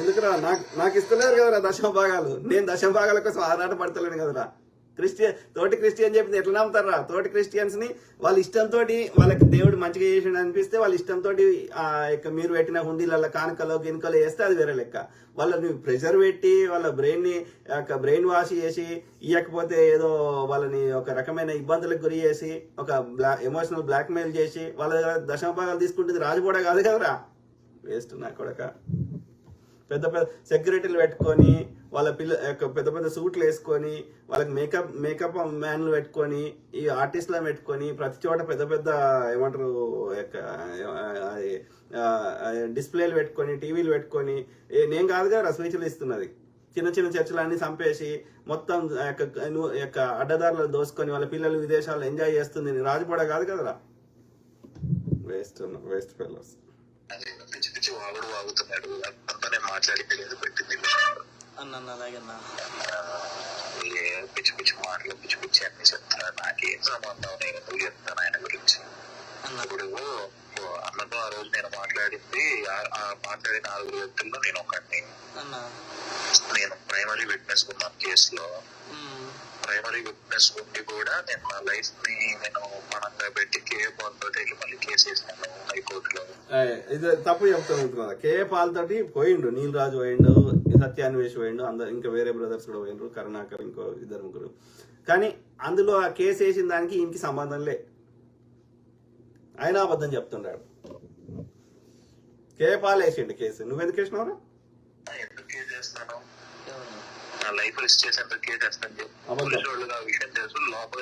ఎందుకురా? నాకు ఇస్తలేరు కదరా దశమభాగాలు. నేను దశమభాగాల కోసం ఆరాట పడతలేను కదరా. తోటి క్రిస్టియన్ చెప్పింది ఎట్లా నమ్ముతారా? తోటి క్రిస్టియన్స్ ని వాళ్ళ ఇష్టంతో, వాళ్ళకి దేవుడు మంచిగా చేసిండు అనిపిస్తే వాళ్ళ ఇష్టంతో మీరు పెట్టిన హుండీల కానుకలో గినుకలో వేస్తే అది వేరే లెక్క. వాళ్ళని ప్రెషర్ పెట్టి వాళ్ళ బ్రెయిన్ వాష్ చేసి ఇవ్వకపోతే ఏదో వాళ్ళని ఒక రకమైన ఇబ్బందులకు గురి చేసి ఒక ఎమోషనల్ బ్లాక్ మెయిల్ చేసి వాళ్ళ దగ్గర దశమభాగాలు తీసుకుంటుంది రాజు కూడా కాదు కదరా. వేస్ట్ నా కొడక. పెద్ద పెద్ద సెక్యూరిటీలు పెట్టుకొని వాళ్ళ పెద్ద పెద్ద సూట్లు వేసుకొని వాళ్ళకి మేకప్ మ్యాన్లు పెట్టుకొని ఈ ఆర్టిస్టులను పెట్టుకొని ప్రతి చోట పెద్ద పెద్ద ఏమంటారు డిస్ప్లేలు పెట్టుకొని టీవీలు పెట్టుకొని నేను కాదు కదా స్పీచ్లు ఇస్తున్నది. చిన్న చిన్న చర్చలన్నీ చంపేసి మొత్తం యొక్క అడ్డదారులు దోసుకొని వాళ్ళ పిల్లలు విదేశాల్లో ఎంజాయ్ చేస్తుంది రాజుపడ కాదు కదరా. Waste fellows. పిచ్చి పిచ్చి వాగుడు వాగుతున్నాడు. అంతా నేను మాట్లాడి తెలియదు పెట్టింది పిచ్చి పిచ్చి మాటలు, పిచ్చి పిచ్చి అన్ని చెప్తాను. నాకేం సంబంధం, నేను ఎందుకు చెప్తాను ఆయన గురించి. ఇప్పుడు అన్నతో ఆ రోజు నేను మాట్లాడింది, మాట్లాడిన 4 వ్యక్తుల్లో నేను ఒకడిని. నేను ప్రైమరీ విట్నెస్ ఉన్నాను కేసులో. ప్రైమరీ విట్నెస్ ఉండి కూడా నేను నా లైఫ్ ని నేను పణంగా పెట్టి కేఏ పాల్ తోటి మళ్ళీ కేసు వేసినాను హైకోర్టులో. ఇది తప్పు చెప్తాను. కేఏ పాల్ తోటి పోయిండు, నీల్ రాజు పోయిండు, సత్యాన్వేష్ పోయిండు, అందరు ఇంకా వేరే బ్రదర్స్ కూడా పోయిండ్రు, కరుణాకర్ ఇంకో 2-3. కానీ అందులో ఆ కేసు వేసిన దానికి ఈయనకి సంబంధం లే. ఆయన అబద్ధం చెప్తున్నాడు. కేఏ పాల్ వేసిండు కేసు. నువ్వెందుకు వేసినావురా? ఎందుకు కేసు వేస్తాను? నా లైఫ్ రిస్క్ చేసి ఎందుకు కేసు వేస్తాను చెప్పి విషయం తెలుసు. లోపల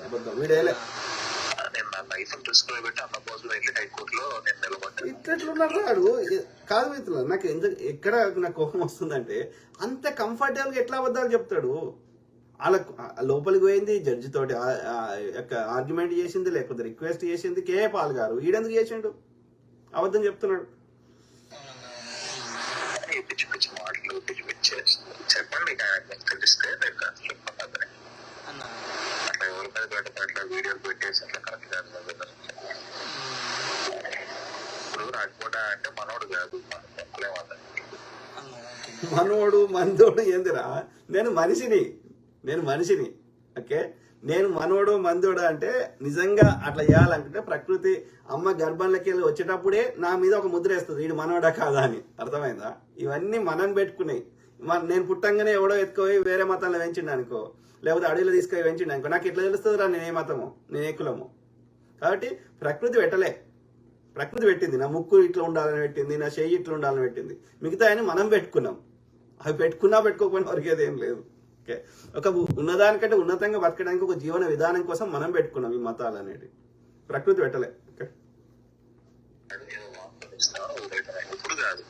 అబద్ధం నేను నా లైఫ్ రిస్క్ లో పెట్టి అన్న కోసం వెళ్ళి హైకోర్టులో నేను నిలబడ్డాను. ఇట్లున్నాడు కాదు మిత్రులు. నాకు ఎక్కడ నాకు కోపం వస్తుందంటే అంత కంఫర్టబుల్ గా ఎట్లా అబద్ధాలు చెప్తాడు. వాళ్ళకు లోపలికి పోయింది, జడ్జి తోటి ఆర్గ్యుమెంట్ చేసింది, లేకపోతే రిక్వెస్ట్ చేసింది కేఏ పాల్ గారు. ఈడెందుకు చేసిండు? అబద్ధం చెప్తున్నాడు. పిచ్చి పిచ్చి మాటలు పిచ్చి పిచ్చి చెప్పండి. తెలిస్తే అన్న అట్లా ఎవరి మీద పెట్ట అట్లా వీడియోలు పెట్టేసి అట్లా కరెక్ట్ కాదు కదా. ఇప్పుడు రాకపోవడా అంటే మనోడు కాదు, మనం చెప్పలేమన్నా. అన్న ఓకే. మనోడు మందోడు ఏందిరా? నేను మనిషిని ఓకే. నేను మనోడు మందోడు అంటే నిజంగా అట్లా చేయాలనుకుంటే ప్రకృతి అమ్మ గర్భంలోకి వెళ్ళి వచ్చేటప్పుడే నా మీద ఒక ముద్ర వేస్తుంది, వీడు మనోడా కాదా అని. అర్థమైందా? ఇవన్నీ మనం పెట్టుకున్నాయి. నేను పుట్టంగానే ఎవడో ఎత్తుకోయి వేరే మతంలో పెంచిండు అనుకో, లేకపోతే అడవిలో తీసుకొని పెంచిండు అనుకో, నాకు ఎట్లా తెలుస్తుంది రా నేను ఏ మతము, నేను ఏ కులము? కాబట్టి ప్రకృతి పెట్టింది. నా ముక్కు ఇట్లా ఉండాలని పెట్టింది, నా చెయ్యి ఇట్లా ఉండాలని పెట్టింది. మిగతా అని మనం పెట్టుకున్నాం. అవి పెట్టుకోకపోయినా వరకేది ఏం లేదు. ఓకే, ఒక ఉన్నదానికంటే ఉన్నతంగా బతకడానికి ఒక జీవన విధానం కోసం మనం పెట్టుకున్నాం ఈ మతాలు అనేవి. ప్రకృతి పెట్టలే. ఓకే, ఇప్పుడు కాదు,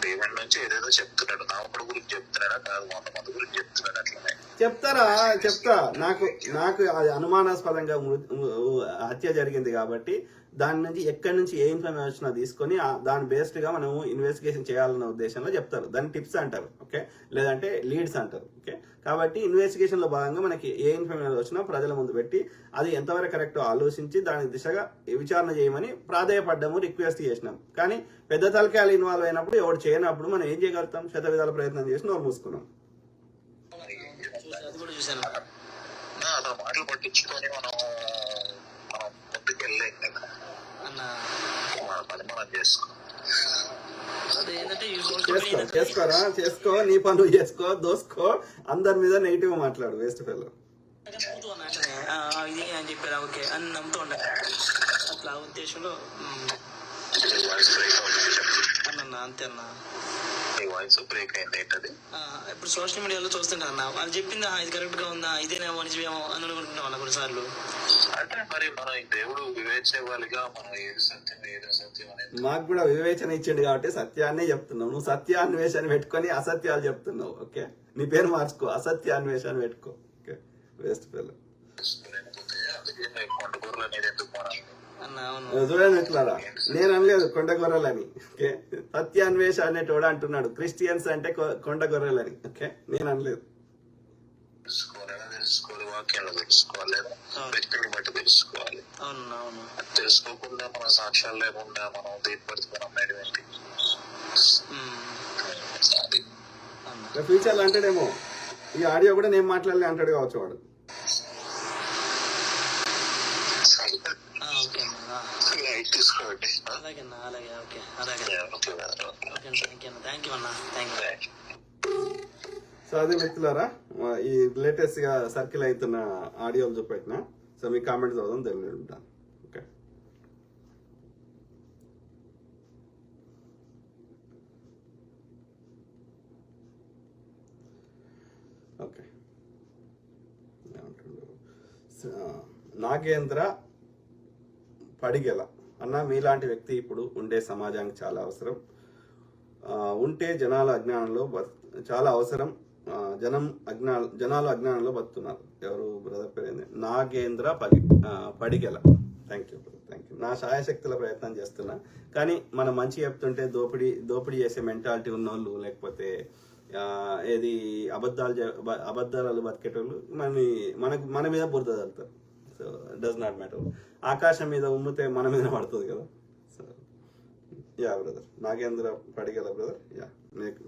దేవుడి నుంచి ఏదేదో చెప్తున్నాడు. నామకుడు గురించి చెప్తున్నాడా కాదు, మంద గురించి చెప్తున్నాడు. అట్లనే చెప్తా. నాకు అది అనుమానాస్పదంగా హత్య జరిగింది కాబట్టి దాని నుంచి ఎక్కడి నుంచి ఏ ఇన్ఫర్మేషన్ తీసుకొని దాని బేస్డ్ గా మనము ఇన్వెస్టిగేషన్ చేయాలన్న ఉద్దేశంలో చెప్తారు. దాన్ని టిప్స్ అంటారు. ఓకే, లేదంటే లీడ్స్ అంటారు. ఓకే, కాబట్టి ఇన్వెస్టిగేషన్ లో భాగంగా మనకి ఏ ఇన్ఫర్మేషన్ వచ్చినా ప్రజల ముందు పెట్టి అది ఎంతవరకు కరెక్ట్ ఆలోచించి దాని దిశగా విచారణ చేయమని ప్రాధాయపడ్డాము, రిక్వెస్ట్ చేసినాం. కానీ పెద్ద తలకాయలు ఇన్వాల్వ్ అయినప్పుడు ఎవరు చేయనప్పుడు మనం ఏం చేయగలుగుతాం? శతవిధాల ప్రయత్నం చేసి నోరు మూసుకున్నాం. అది కూడా చూసాను అతను మాటలు పట్టించుకొని మనం ముందుకు వెళ్ళలేం కదా అన్న. మన పని మనం చేసుకో. అదే ఏంటంటే చేసుకో, నీ పనులు చేసుకో, దోసుకో, అందరి మీద నెగిటివ్ మాట్లాడు. వేస్ట్ ఫెలో ఇది అని చెప్పారు. ఓకే అని నమ్ముతూ ఉండాలి. అట్లా ఉద్దేశంలో వాయిస్ బ్రేక్ అవుతుంది అన్న. అంతే అన్న. వాయిస్ బ్రేక్ అయింది ఏంటది? ఇప్పుడు సోషల్ మీడియాలో చూస్తుంటా అన్న, వాళ్ళు చెప్పిందా ఇది కరెక్ట్ గా ఉందా, ఇదేనేమో నిజమేమో అని అనుకుంటున్నాం అన్న కొన్నిసార్లు. అంటే మరి మనం దేవుడు వివేచవాలిగా మనం ఏది సత్యం ఏది అసత్యం అనేది మాకు కూడా వివేచన ఇచ్చిండు కాబట్టి సత్యాన్నే చెప్తున్నావు. నువ్వు సత్యాన్వేషణ పెట్టుకొని అసత్యాలు చెప్తున్నావు. ఓకే, నీ పేరు మార్చుకో, అసత్యాన్వేషణ పెట్టుకో. Okay, waste fellow. అందుకే కొండకూరలు అనేది ఎందుకు మనం అన్న. అవును చూడండి ఎట్లారా, నేను అనలేదు కొండ గొర్రెలని. ఓకే, సత్యాన్వేష అనేటోడు అంటున్నాడు క్రిస్టియన్స్ అంటే కొండ గొర్రెలని. ఓకే, నేను అనలేదు. తెలుసుకోవాలి, వాక్యాలు తెలుసుకోవాలి, వ్యక్తిని బట్టి తెలుసుకోవాలి. అవును. తెలుసుకోకుండా మన సాక్ష్యాలు లేకుండా మనం దేని పడితే మనం ఏంటి ఫ్యూచర్ లో అంటాడేమో ఈ ఆడియో కూడా నేను మాట్లాడలే అంటాడు కావచ్చు వాడు. తీసుకోండి. అలాగే అన్న. అలాగే. ఓకే అలాగే. థ్యాంక్ యూ అన్న. Thank you. సో అదే మిత్రులారా, ఈ లేటెస్ట్ గా సర్కిల్ అవుతున్న ఆడియోలు చూపెట్టిన. సో మీ కామెంట్స్ చదవడం తెలుగుంటాను. Okay, okay. నాగేంద్ర పడిగెల అన్న, మీలాంటి వ్యక్తి ఇప్పుడు ఉండే సమాజానికి చాలా అవసరం. ఉంటే జనాల అజ్ఞానంలో చాలా అవసరం. జనాలు అజ్ఞానంలో బతుకుతున్నారు. ఎవరు బ్రదర్ పేరు ఏంది? నాగేంద్ర పడిగెల. Thank you. నా శాయశక్తుల ప్రయత్నం చేస్తున్నా. కానీ మనం మంచి చెప్తుంటే దోపిడీ చేసే మెంటాలిటీ ఉన్నోళ్ళు, లేకపోతే ఏది అబద్ధాలు బతికేటోళ్ళు మన మీద బురద చల్లుతారు. So does not matter. ఆకాశం మీద ఉమ్మితే మన మీద పడుతుంది కదా. So yeah brother, Nagendra Padigala brother. Yeah,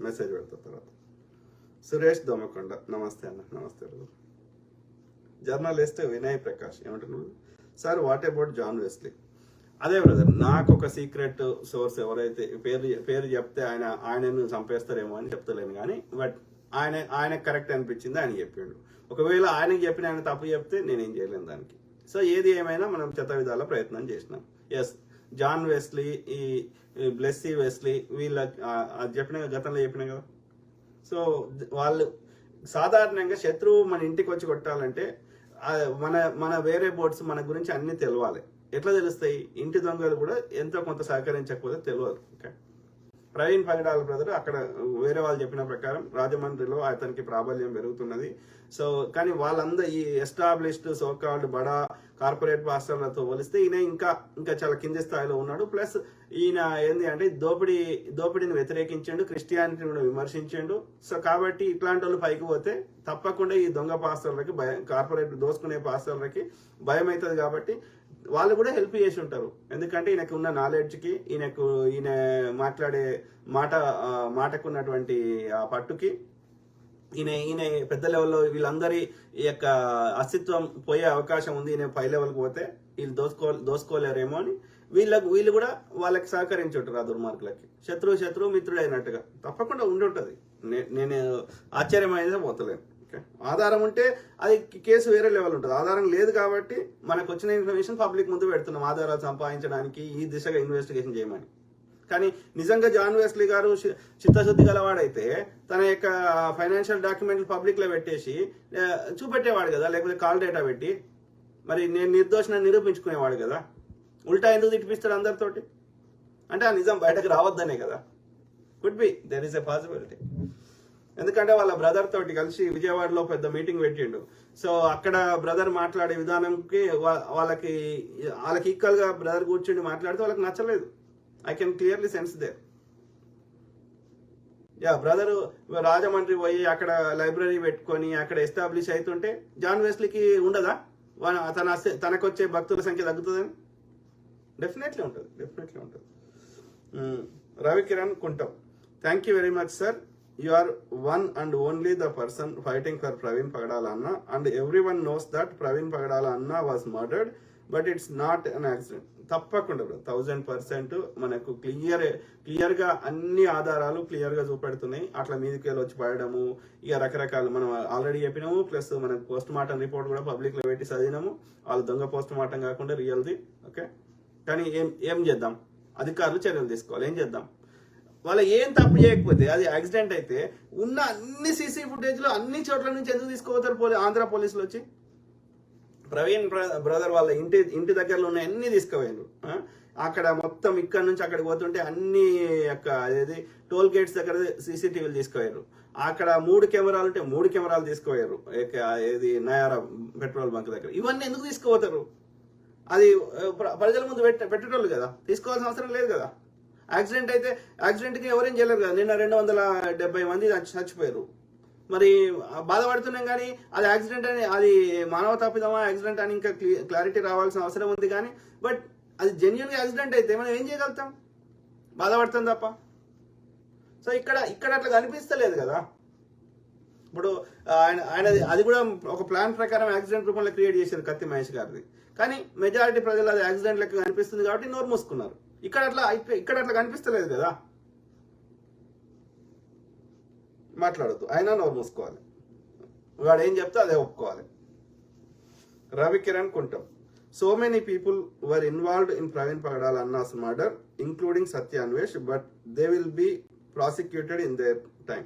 message పెడతా తర్వాత. సురేష్ దోమకొండ, నమస్తే అన్న. నమస్తే బ్రదర్. జర్నలిస్ట్ వినయ్ ప్రకాష్ ఏమంటున్నాడు? Sir what about John Wesley? అదే బ్రదర్, నాకు ఒక సీక్రెట్ సోర్స్ ఎవరైతే పేరు చెప్తే ఆయనను చంపేస్తారేమో అని చెప్తలేను. కానీ బట్ ఆయన కరెక్ట్ అనిపించింది, ఆయన చెప్పిండు. ఒకవేళ ఆయనకి చెప్పిన ఆయన తప్పు చెప్తే నేనేం చేయలేను దానికి. సో ఏది ఏమైనా మనం చెత్త విధాల ప్రయత్నం చేసినాం. ఎస్, జాన్ వెస్లీ, ఈ బ్లెస్సీ వెస్లీ, వీళ్ళ గతంలో చెప్పిన కదా. సో వాళ్ళు సాధారణంగా శత్రువు మన ఇంటికి వచ్చి కొట్టాలంటే మన వేరే బోర్డ్స్ మన గురించి అన్ని తెలవాలి. ఎట్లా తెలుస్తాయి? ఇంటి దొంగలు కూడా ఎంతో కొంత సహకరించకపోతే తెలియదు. ఓకే, ప్రవీణ్ పగడాల బ్రదర్ అక్కడ వేరే వాళ్ళు చెప్పిన ప్రకారం రాజమండ్రిలో అతనికి ప్రాబల్యం పెరుగుతున్నది. సో కానీ వాళ్ళందరూ ఈ ఎస్టాబ్లిష్డ్ సోకాల్డ్ బడా కార్పొరేట్ పాస్టర్లతో పోలిస్తే ఈయన ఇంకా చాలా కింది స్థాయిలో ఉన్నాడు. ప్లస్ ఈయన ఏంది అంటే దోపిడీని వ్యతిరేకించండు, క్రిస్టియానిటీని కూడా విమర్శించండు. సో కాబట్టి ఇట్లాంటి వాళ్ళు పైకి పోతే తప్పకుండా ఈ దొంగ పాస్టర్లకి కార్పొరేట్ దోసుకునే పాస్టర్లకి భయం అవుతుంది. కాబట్టి వాళ్ళు కూడా హెల్ప్ చేసి ఉంటారు. ఎందుకంటే ఈయనకు ఉన్న నాలెడ్జ్కి, ఈయన మాట్లాడే మాటకు ఉన్నటువంటి ఆ పట్టుకి ఈయన పెద్ద లెవెల్లో వీళ్ళందరి ఈ యొక్క అస్తిత్వం పోయే అవకాశం ఉంది. ఈయన పై లెవెల్కి పోతే వీళ్ళు దోసుకోలేరేమో అని వీళ్ళు కూడా వాళ్ళకి సహకరించుంటారు. ఆ దుర్మార్గులకి శత్రువు మిత్రుడు అయినట్టుగా తప్పకుండా ఉండుంటది. నేను ఆశ్చర్యమైతే పోతలేను. ఆధారం ఉంటే అది కేసు వేరే లెవెల్ ఉంటుంది. ఆధారం లేదు కాబట్టి మనకు వచ్చిన ఇన్ఫర్మేషన్ పబ్లిక్ ముందు పెడుతున్నాం, ఆధారాలు సంపాదించడానికి ఈ దిశగా ఇన్వెస్టిగేషన్ చేయమని. కానీ నిజంగా జాన్ వెస్లీ గారు చిత్తశుద్ధి గలవాడైతే తన యొక్క ఫైనాన్షియల్ డాక్యుమెంట్లు పబ్లిక్ లో పెట్టేసి చూపెట్టేవాడు కదా, లేకపోతే కాల్ డేటా పెట్టి మరి నేను నిర్దోషణని నిరూపించుకునేవాడు కదా. ఉల్టా ఎందుకు తిట్టిపిస్తాడు అందరితోటి? అంటే ఆ నిజం బయటకు రావద్దనే కదా. Could be there is a possibility. ఎందుకంటే వాళ్ళ బ్రదర్ తోటి కలిసి విజయవాడలో పెద్ద మీటింగ్ పెట్టిండు. సో అక్కడ బ్రదర్ మాట్లాడే విధానంకి వాళ్ళకి ఈక్వల్ గా బ్రదర్ కూర్చుండి మాట్లాడితే వాళ్ళకి నచ్చలేదు. I can clearly sense there. Brother Rajahmundry పోయి అక్కడ లైబ్రరీ పెట్టుకొని అక్కడ ఎస్టాబ్లిష్ అవుతుంటే జాన్ వెస్లీకి ఉండదా తనకు వచ్చే భక్తుల సంఖ్య తగ్గుతుందని? డెఫినెట్లీ ఉంటుంది. Ravikiran Kuntam, thank you very much sir. You are one and only the person fighting for Praveen Pagadala Anna, and everyone knows that Praveen Pagadala Anna was murdered, but it's not an accident. తప్పకుండా 1000% మనకు clear గా అన్ని ఆధారాలు clear గా చూపెడుతున్నాయి. అట్లా మీదకి వెళ్ళి వచ్చి పడడము, ఇక రకరకాలు మనం ఆల్రెడీ చెప్పినాము. ప్లస్ మనకు పోస్ట్ మార్టం రిపోర్ట్ కూడా పబ్లిక్ లో పెట్టి చదివినాము. వాళ్ళు దొంగ పోస్ట్ మార్టం కాకుండా రియల్ది. ఓకే, కానీ ఏం చేద్దాం? అధికారులు చర్యలు తీసుకోవాలి. ఏం చేద్దాం? వాళ్ళ ఏం తప్పు చేయకపోతే అది యాక్సిడెంట్ అయితే ఉన్న అన్ని సీసీ ఫుటేజ్ లో అన్ని చోట్ల నుంచి ఎందుకు తీసుకోపోతారు ఆంధ్ర పోలీసులు వచ్చి? ప్రవీణ్ బ్రదర్ వాళ్ళ ఇంటి దగ్గరలో ఉన్న అన్ని తీసుకుపోయారు. అక్కడ మొత్తం ఇక్కడ నుంచి అక్కడికి పోతుంటే అన్ని అదేది టోల్ గేట్స్ దగ్గర సీసీటీవీలు తీసుకుపోయారు. అక్కడ 3 కెమెరాలు ఉంటే 3 కెమెరాలు తీసుకుపోయారు. ఏది నయారా పెట్రోల్ బంక్ దగ్గర. ఇవన్నీ ఎందుకు తీసుకుపోతారు? అది ప్రజల ముందు పెట్టేటోళ్ళు కదా, తీసుకోవాల్సిన అవసరం లేదు కదా. యాక్సిడెంట్కి ఎవరేం చేయలేరు కదా. నిన్న 270 మంది చచ్చిపోయారు. మరి బాధపడుతున్నాం కానీ అది యాక్సిడెంట్ అని, అది మానవ తప్పిదమా యాక్సిడెంట్ అని ఇంకా క్లారిటీ రావాల్సిన అవసరం ఉంది. కానీ బట్ అది జెన్యున్గా యాక్సిడెంట్ అయితే మనం ఏం చేయగలుగుతాం? బాధపడతాం తప్ప. సో ఇక్కడ అట్లా కనిపిస్తలేదు కదా. ఇప్పుడు ఆయన అది కూడా ఒక ప్లాన్ ప్రకారం యాక్సిడెంట్ రూపంలో క్రియేట్ చేశారు కత్తి మహేష్ గారిది. కానీ మెజారిటీ ప్రజలు అది యాక్సిడెంట్ లెక్క కనిపిస్తుంది కాబట్టి నోరు మూసుకున్నారు. ఇక్కడ అట్లా కనిపిస్తలేదు కదా. మాట్లాడద్దు, అయినా నోరు మూసుకోవాలి. వాడు ఏం చెప్తే అదే ఒప్పుకోవాలి. Ravikiran Kuntam, so many people were involved in Praveen Pagadala అన్నాస్ murder including Satya Anvesh, but they will be prosecuted in their time.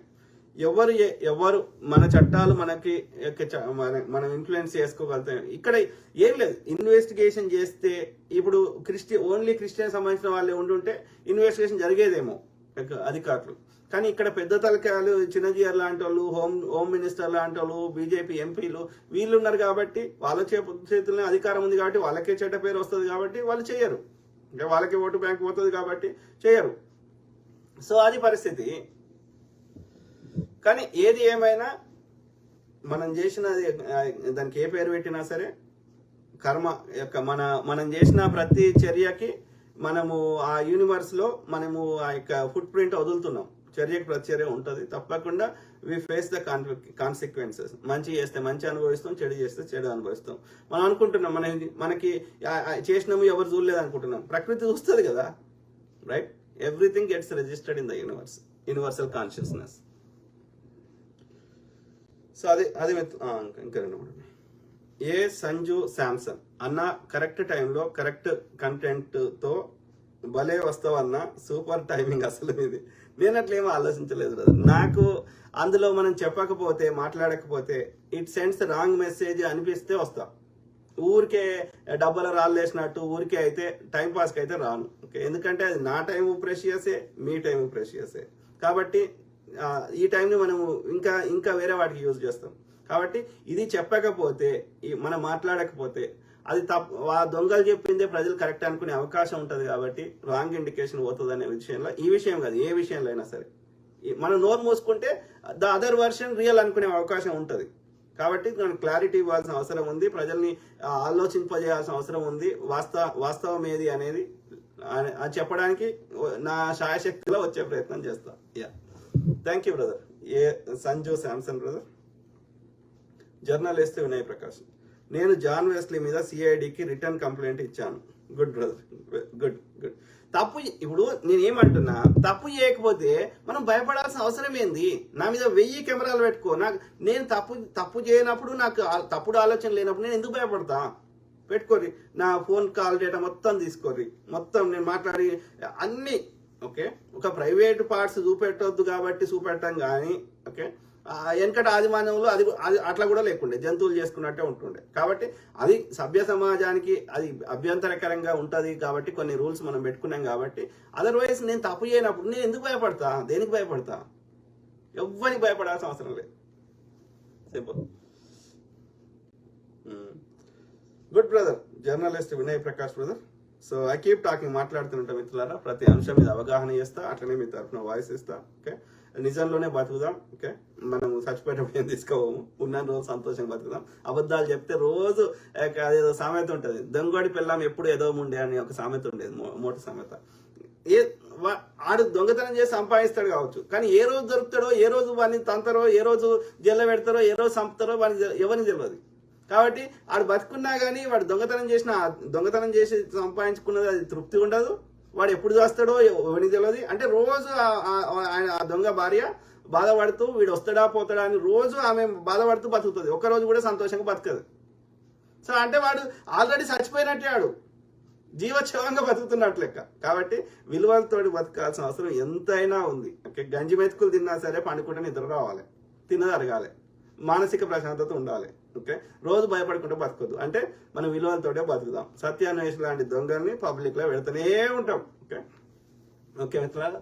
ఎవరు మన చట్టాలు మనకి మనం ఇన్ఫ్లుయెన్స్ చేసుకోగలుగుతాం. ఇక్కడ ఏం లేదు. ఇన్వెస్టిగేషన్ చేస్తే ఇప్పుడు ఓన్లీ క్రిస్టియన్ సంబంధించిన వాళ్ళే ఉండుంటే ఇన్వెస్టిగేషన్ జరిగేదేమో అధికారులు. కానీ ఇక్కడ పెద్ద తలకాయలు చిన్నజీఆర్ లాంటి వాళ్ళు, హోమ్ మినిస్టర్ లాంటి వాళ్ళు, బీజేపీ ఎంపీలు వీళ్ళు ఉన్నారు కాబట్టి వాళ్ళ చేతుల్లో అధికారం ఉంది కాబట్టి వాళ్ళకే చెడ్డ పేరు వస్తుంది కాబట్టి వాళ్ళు చేయరు. వాళ్ళకి ఓటు బ్యాంక్ పోతుంది కాబట్టి చేయరు. సో అది పరిస్థితి. కానీ ఏది ఏమైనా మనం చేసినది దానికి ఏ పేరు పెట్టినా సరే కర్మ యొక్క మనం చేసిన ప్రతి చర్యకి మనము ఆ యూనివర్స్ లో మనము ఆ యొక్క ఫుట్ ప్రింట్ వదులుతున్నాం. చర్యకు ప్రతిచర్య ఉంటుంది. తప్పకుండా వి ఫేస్ ద కాన్సిక్వెన్సెస్. మంచి చేస్తే మంచి అనుభవిస్తాం, చెడు చేస్తే చెడు అనుభవిస్తాం. మనం అనుకుంటున్నాం మనకి చేసినాము ఎవరు చూడలేదు అనుకుంటున్నాం. ప్రకృతి చూస్తుంది కదా, right? Everything gets registered in the universal consciousness. So అది ఇంకా 2 ఏ సంజు శాంసన్ అన్న కరెక్ట్ టైంలో కరెక్ట్ కంటెంట్ తో భలే వస్తావన్న, సూపర్ టైమింగ్ అసలు ఇది. నేను అట్లేమో ఆలోచించలేదు బ్రదర్. నాకు అందులో మనం చెప్పకపోతే మాట్లాడకపోతే ఇట్ సెండ్స్ రాంగ్ మెసేజ్ అనిపిస్తే వస్తా. ఊరికే డబ్బుల రాళ్ళు వేసినట్టు ఊరికే అయితే టైం పాస్కి అయితే రాను. ఓకే, ఎందుకంటే అది నా టైం ప్రెషియసే, మీ టైం ప్రెషియసే. కాబట్టి ఈ టైంని మనము ఇంకా వేరే వాటికి యూజ్ చేస్తాం. కాబట్టి ఇది చెప్పకపోతే, మనం మాట్లాడకపోతే అది ఆ దొంగలు చెప్పిందే ప్రజలు కరెక్ట్ అనుకునే అవకాశం ఉంటుంది. కాబట్టి రాంగ్ ఇండికేషన్ పోతుంది అనే విషయంలో, ఈ విషయం కాదు ఏ విషయంలో అయినా సరే, మనం నోరు మూసుకుంటే ద అదర్ వర్షన్ రియల్ అనుకునే అవకాశం ఉంటుంది. కాబట్టి మనం క్లారిటీ ఇవ్వాల్సిన అవసరం ఉంది, ప్రజల్ని ఆలోచింపజేయాల్సిన అవసరం ఉంది. వాస్తవం ఏది అనేది అది చెప్పడానికి నా శాయశక్తిలో వచ్చే ప్రయత్నం చేస్తా. Thank you brother. Sanju Samson brother. Journalist Vinay Prakash, నేను జాన్ వెస్లీ మీద సిఐడికి రిటర్న్ కంప్లైంట్ ఇచ్చాను. Good brother, good. తప్పు ఇప్పుడు నేనేమంటున్నా, తప్పు చేయకపోతే మనం భయపడాల్సిన అవసరం ఏంది? నా మీద 1000 కెమెరాలు పెట్టుకో, నేను తప్పు చేయనప్పుడు, నాకు తప్పుడు ఆలోచన లేనప్పుడు నేను ఎందుకు భయపడతా? పెట్టుకోరి, నా ఫోన్ కాల్ డేటా మొత్తం తీసుకోరి, మొత్తం నేను మాట్లాడి అన్ని. ఓకే, ఒక ప్రైవేట్ పార్ట్స్ చూపెట్టొద్దు కాబట్టి చూపెట్టాం కానీ, ఓకే, వెనకట ఆదిమానవులు అది అట్లా కూడా లేకుండే, జంతువులు చేసుకున్నట్టే ఉంటుండే. కాబట్టి అది సభ్య సమాజానికి అది అభ్యంతరకరంగా ఉంటుంది. కాబట్టి కొన్ని రూల్స్ మనం పెట్టుకున్నాం. కాబట్టి అదర్వైజ్ నేను తప్పు చేయనప్పుడు నేను ఎందుకు భయపడతా? దేనికి భయపడతా? ఎవ్వరికి భయపడాల్సిన అవసరం లేదు. Simple. Good brother, journalist Vinay Prakash brother. So I keep talking, మాట్లాడుతుంటా మిత్రులారా. ప్రతి అంశం మీద అవగాహన చేస్తా, అట్లనే మీ తరఫున వాయిస్ ఇస్తా. ఓకే, నిజంలోనే బతుకుదాం. ఓకే, మనం చచ్చిపోయేటప్పుడు ఏం తీసుకోము, ఉన్న రోజు సంతోషంగా బతుకుదాం. అబద్ధాలు చెప్తే రోజు అదేదో సామెత ఉంటుంది, దొంగడి పిల్లం ఎప్పుడు ఏదో ఉండే అని ఒక సామెత ఉండేది, మోటు సామెత. ఆడు దొంగతనం చేసి సంపాదిస్తాడు కావచ్చు, కానీ ఏ రోజు దొరుకుతాడో, ఏ రోజు వాడిని తంతారో, ఏ రోజు జైల్లో పెడతారో, ఏ రోజు చంపుతారో వాడిని ఎవరిని తెలియదు. కాబట్టి ఆడు బతుకున్నా కానీ వాడు దొంగతనం చేసి సంపాదించుకున్నది అది తృప్తి ఉండదు. వాడు ఎప్పుడు చేస్తాడో ఎవరికి తెలియదు. అంటే రోజు ఆ దొంగ భార్య బాధపడుతూ వీడు వస్తాడా పోతాడా అని రోజు ఆమె బాధపడుతూ బతుకుతుంది, ఒక్కరోజు కూడా సంతోషంగా బతకదు. సో అంటే వాడు ఆల్రెడీ చచ్చిపోయినట్టే, వాడు జీవోత్సవంగా బతుకుతున్నట్లు లెక్క. కాబట్టి విలువలతోటి బతకాల్సిన అవసరం ఎంతైనా ఉంది. ఓకే, గంజి మెతుకులు తిన్నా సరే పండుకుంటే నిద్ర రావాలి, తిన్నది అరగాలి, మానసిక ప్రశాంతత ఉండాలి. ఓకే, రోజు భయపడకుండా బతకొద్దు. అంటే మనం విలువలతోటే బతుకుదాం. సత్యాన్వేషణ లాంటి దొంగల్ని పబ్లిక్ లో పెడుతూనే ఉంటాం. ఓకే మిత్రులారా.